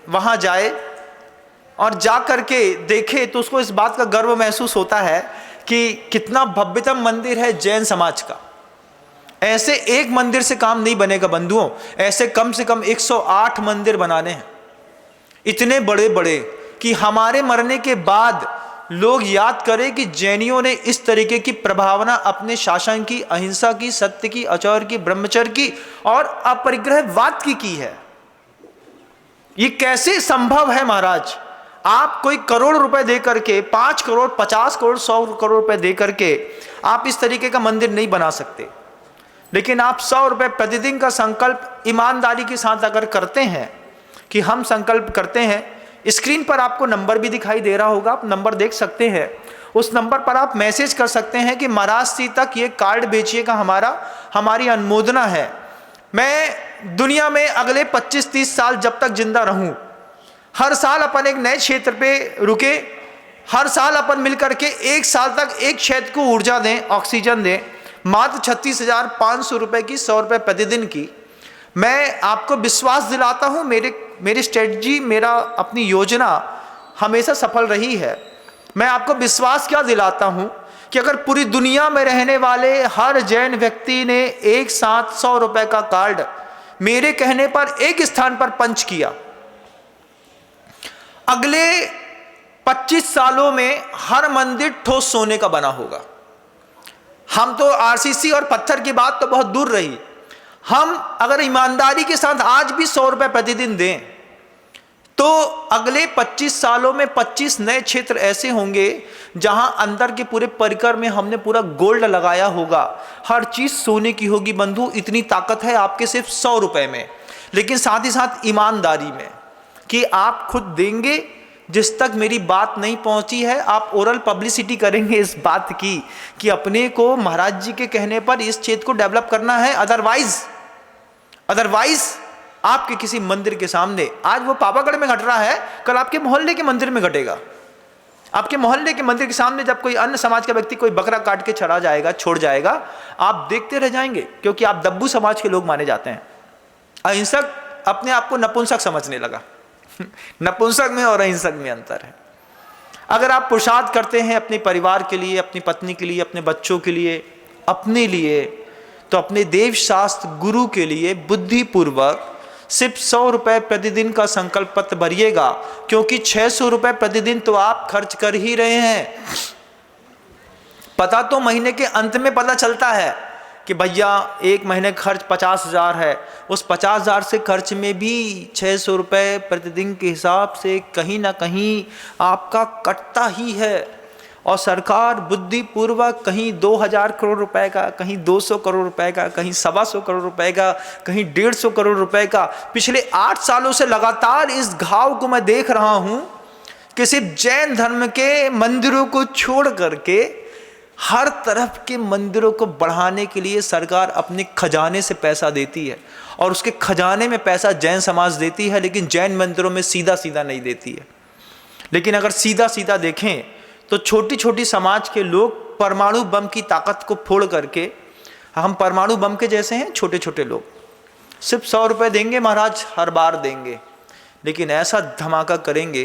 वहां जाए और जा करके देखे तो उसको इस बात का गर्व महसूस होता है कि कितना भव्यतम मंदिर है जैन समाज का। ऐसे एक मंदिर से काम नहीं बनेगा बंधुओं, ऐसे कम से कम 108 मंदिर बनाने हैं, इतने बड़े बड़े कि हमारे मरने के बाद लोग याद करें कि जैनियों ने इस तरीके की प्रभावना अपने शासन की, अहिंसा की, सत्य की, आचार की, ब्रह्मचर्य की और अपरिग्रहवाद की है। ये कैसे संभव है महाराज? आप कोई करोड़ रुपए दे करके, 5 करोड़, 50 करोड़, 100 करोड़ रुपए दे करके आप इस तरीके का मंदिर नहीं बना सकते। लेकिन आप 100 रुपए प्रतिदिन का संकल्प ईमानदारी के साथ अगर करते हैं कि हम संकल्प करते हैं, स्क्रीन पर आपको नंबर भी दिखाई दे रहा होगा, आप नंबर देख सकते हैं। उस नंबर पर आप मैसेज कर सकते हैं कि महाराज जी तक ये कार्ड बेचिएगा, हमारी अनुमोदना है। मैं दुनिया में अगले 25-30 साल जब तक जिंदा रहूं, हर साल अपन एक नए क्षेत्र पे रुके, हर साल अपन मिलकर के 1 साल तक एक क्षेत्र को ऊर्जा दें, ऑक्सीजन दें, मात्र 36,500 रुपए की, 100 रुपए प्रतिदिन की। मैं आपको विश्वास दिलाता हूं, मेरी स्ट्रेटजी, मेरा अपनी योजना हमेशा सफल रही है। मैं आपको विश्वास क्या दिलाता हूं कि अगर पूरी दुनिया में रहने वाले हर जैन व्यक्ति ने एक साथ 100 रुपए का कार्ड मेरे कहने पर एक स्थान पर पंच किया, अगले 25 सालों में हर मंदिर ठोस सोने का बना होगा। हम तो आरसीसी और पत्थर की बात तो बहुत दूर रही, हम अगर ईमानदारी के साथ आज भी 100 रुपए प्रतिदिन दें तो अगले 25 सालों में 25 नए क्षेत्र ऐसे होंगे जहां अंदर के पूरे परिकर में हमने पूरा गोल्ड लगाया होगा, हर चीज सोने की होगी। बंधु, इतनी ताकत है आपके सिर्फ 100 रुपए में, लेकिन साथ ही साथ ईमानदारी में कि आप खुद देंगे। जिस तक मेरी बात नहीं पहुंची है, आप ओरल पब्लिसिटी करेंगे इस बात की कि अपने को महाराज जी के कहने पर इस क्षेत्र को डेवलप करना है। अदरवाइज आपके किसी मंदिर के सामने, आज वो पावागढ़ में घट रहा है, कल आपके मोहल्ले के मंदिर में घटेगा। आपके मोहल्ले के मंदिर के सामने जब कोई अन्य समाज का व्यक्ति कोई बकरा काट के चढ़ा जाएगा, छोड़ जाएगा, आप देखते रह जाएंगे, क्योंकि आप दब्बू समाज के लोग माने जाते हैं। अहिंसक अपने आप को नपुंसक समझने लगा। नपुंसक में और अहिंसक में अंतर है। अगर आप पुरुषार्थ करते हैं अपने परिवार के लिए, अपनी पत्नी के लिए, अपने बच्चों के लिए, अपने लिए, तो अपने देव शास्त्र गुरु के लिए बुद्धिपूर्वक सिर्फ 100 रुपये प्रतिदिन का संकल्प पत्र भरिएगा, क्योंकि 600 रुपये प्रतिदिन तो आप खर्च कर ही रहे हैं। पता तो महीने के अंत में पता चलता है कि भैया एक महीने खर्च 50,000 है, उस 50,000 से खर्च में भी 600 रुपये प्रतिदिन के हिसाब से कहीं ना कहीं आपका कटता ही है। और सरकार बुद्धिपूर्वक कहीं 2,000 करोड़ रुपए का, कहीं 200 करोड़ रुपए का, कहीं 125 करोड़ रुपए का, कहीं 150 करोड़ रुपए का, पिछले 8 सालों से लगातार इस घाव को मैं देख रहा हूं कि सिर्फ जैन धर्म के मंदिरों को छोड़ करके हर तरफ के मंदिरों को बढ़ाने के लिए सरकार अपने खजाने से पैसा देती है, और उसके खजाने में पैसा जैन समाज देती है, लेकिन जैन मंदिरों में सीधा सीधा नहीं देती है। लेकिन अगर सीधा सीधा देखें तो छोटी छोटी समाज के लोग परमाणु बम की ताकत को फोड़ करके, हम परमाणु बम के जैसे हैं छोटे छोटे लोग, सिर्फ 100 रुपये देंगे महाराज, हर बार देंगे, लेकिन ऐसा धमाका करेंगे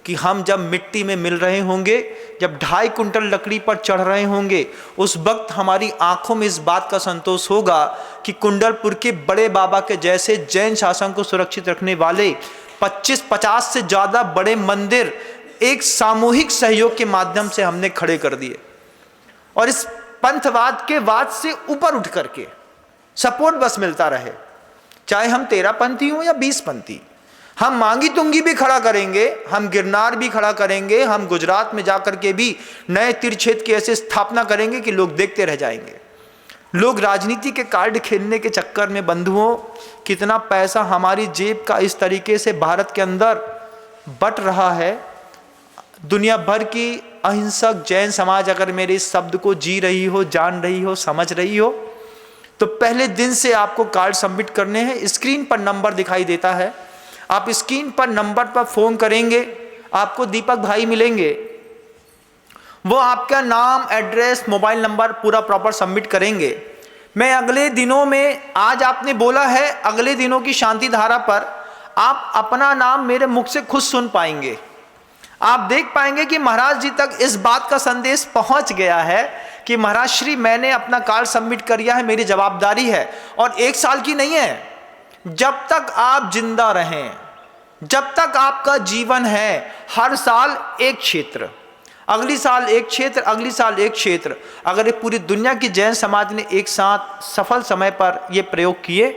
कि हम जब मिट्टी में मिल रहे होंगे, जब 2.5 कुंटल लकड़ी पर चढ़ रहे होंगे, उस वक्त हमारी आंखों में इस बात का संतोष होगा कि कुंडलपुर के बड़े बाबा के जैसे जैन शासन को सुरक्षित रखने वाले 25-50 से ज़्यादा बड़े मंदिर एक सामूहिक सहयोग के माध्यम से हमने खड़े कर दिए। और इस पंथवाद के वाद से ऊपर उठ करके सपोर्ट बस मिलता रहे, चाहे हम 13 पंथी हों या 20 पंथी। हम मांगी तुंगी भी खड़ा करेंगे, हम गिरनार भी खड़ा करेंगे, हम गुजरात में जाकर के भी नए तीर्थक्षेत्र की ऐसे स्थापना करेंगे कि लोग देखते रह जाएंगे। लोग राजनीति के कार्ड खेलने के चक्कर में बंधुओं कितना पैसा हमारी जेब का इस तरीके से भारत के अंदर बट रहा है। दुनिया भर की अहिंसक जैन समाज अगर मेरे इस शब्द को जी रही हो, जान रही हो, समझ रही हो, तो पहले दिन से आपको कार्ड सबमिट करने हैं। स्क्रीन पर नंबर दिखाई देता है, आप स्क्रीन पर नंबर पर फोन करेंगे, आपको दीपक भाई मिलेंगे, वो आपका नाम, एड्रेस, मोबाइल नंबर पूरा प्रॉपर सबमिट करेंगे। मैं अगले दिनों में, आज आपने बोला है, अगले दिनों की शांति धारा पर आप अपना नाम मेरे मुख से खुद सुन पाएंगे। आप देख पाएंगे कि महाराज जी तक इस बात का संदेश पहुंच गया है कि महाराज श्री मैंने अपना कार्ड सबमिट कर दिया है, मेरी जवाबदारी है। और 1 साल की नहीं है, जब तक आप जिंदा रहें, जब तक आपका जीवन है, हर साल एक क्षेत्र, अगली साल एक क्षेत्र, अगली साल एक क्षेत्र। अगर पूरी दुनिया की जैन समाज ने एक साथ सफल समय पर यह प्रयोग किए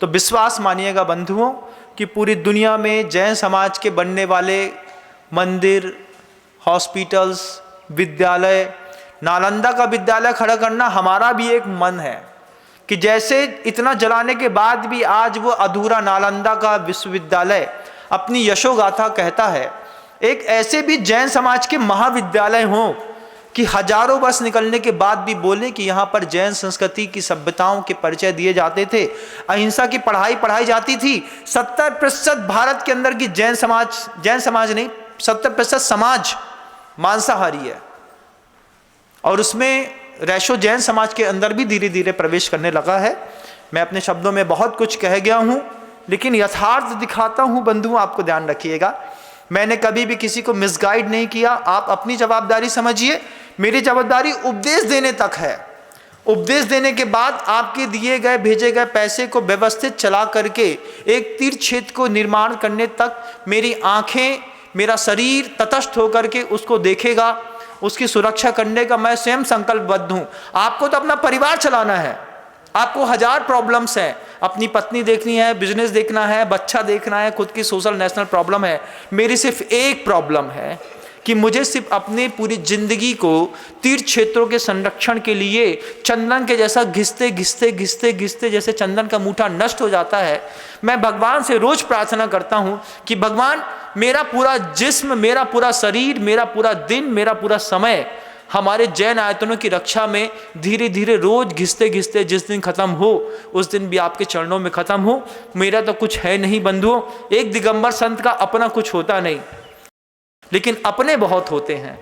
तो विश्वास मानिएगा बंधुओं कि पूरी दुनिया में जैन समाज के बनने वाले मंदिर, हॉस्पिटल्स, विद्यालय, नालंदा का विद्यालय खड़ा करना हमारा भी एक मन है कि जैसे इतना जलाने के बाद भी आज वो अधूरा नालंदा का विश्वविद्यालय अपनी यशोगाथा कहता है, एक ऐसे भी जैन समाज के महाविद्यालय हों कि हजारों वर्ष निकलने के बाद भी बोले कि यहाँ पर जैन संस्कृति की सभ्यताओं के परिचय दिए जाते थे, अहिंसा की पढ़ाई जाती थी। 70% भारत के अंदर की जैन समाज नहीं, 70% समाज मांसाहारी है, और उसमें रैशो जैन समाज के अंदर भी धीरे धीरे प्रवेश करने लगा है। मैं अपने शब्दों में बहुत कुछ कह गया हूं, लेकिन यथार्थ दिखाता हूं बंधुओं, आपको ध्यान रखिएगा। मैंने कभी भी किसी को मिसगाइड नहीं किया। आप अपनी जवाबदारी समझिए, मेरी जवाबदारी उपदेश देने तक है। उपदेश देने के बाद आपके दिए गए भेजे गए पैसे को व्यवस्थित चला करके एक तीर्थ क्षेत्र को निर्माण करने तक मेरी आंखें, मेरा शरीर तटस्थ होकर के उसको देखेगा, उसकी सुरक्षा करने का मैं स्वयं संकल्पबद्ध हूं। आपको तो अपना परिवार चलाना है, आपको 1000 प्रॉब्लम्स हैं, अपनी पत्नी देखनी है, बिजनेस देखना है, बच्चा देखना है, खुद की सोशल नेशनल प्रॉब्लम है। मेरी सिर्फ एक प्रॉब्लम है कि मुझे सिर्फ अपने पूरी जिंदगी को तीर्थ क्षेत्रों के संरक्षण के लिए चंदन के जैसा घिसते घिसते घिसते घिसते जैसे चंदन का मूठा नष्ट हो जाता है। मैं भगवान से रोज प्रार्थना करता हूं कि भगवान मेरा पूरा जिस्म, मेरा पूरा शरीर, मेरा पूरा दिन, मेरा पूरा समय हमारे जैन आयतनों की रक्षा में धीरे धीरे रोज घिसते घिसते जिस दिन खत्म हो उस दिन भी आपके चरणों में खत्म हो। मेरा तो कुछ है नहीं बंधुओं, एक दिगंबर संत का अपना कुछ होता नहीं, लेकिन अपने बहुत होते हैं।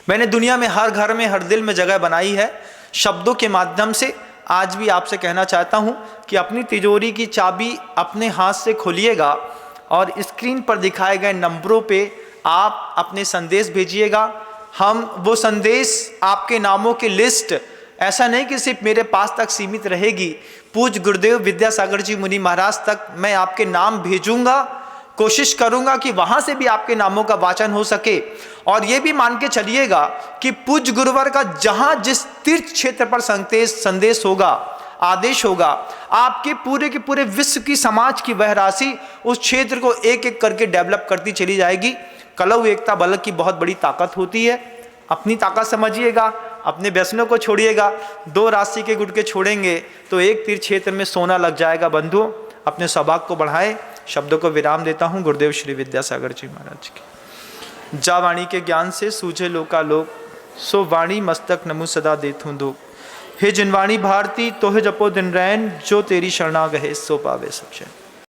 मैंने दुनिया में हर घर में, हर दिल में जगह बनाई है शब्दों के माध्यम से। आज भी आपसे कहना चाहता हूं कि अपनी तिजोरी की चाबी अपने हाथ से खोलिएगा और स्क्रीन पर दिखाए गए नंबरों पे आप अपने संदेश भेजिएगा। हम वो संदेश, आपके नामों की लिस्ट ऐसा नहीं कि सिर्फ मेरे पास तक सीमित रहेगी, पूज्य गुरुदेव विद्यासागर जी मुनि महाराज तक मैं आपके नाम भेजूंगा। कोशिश करूंगा कि वहां से भी आपके नामों का वाचन हो सके। और ये भी मान के चलिएगा कि पूज्य गुरुवर का जहां जिस तीर्थ क्षेत्र पर संदेश होगा, आदेश होगा, आपके पूरे के पूरे विश्व की समाज की वह राशि उस क्षेत्र को एक एक करके डेवलप करती चली जाएगी। कलौ एकता बल की बहुत बड़ी ताकत होती है। अपनी ताकत समझिएगा, अपने व्यसनों को छोड़िएगा। 2 राशि के गुटके छोड़ेंगे तो एक तीर्थ क्षेत्र में सोना लग जाएगा। बंधुओं, अपने सौभाग्य को बढ़ाएं। शब्दों को विराम देता हूँ। गुरुदेव श्री विद्यासागर जी महाराज की। जा वाणी के ज्ञान से सूझे लोकालोक, सो वाणी मस्तक नमु सदा देथूं दो। हे जिनवाणी भारती तोहे जपो दिन रैन, जो तेरी शरणा गहे सो पावे सब चैन।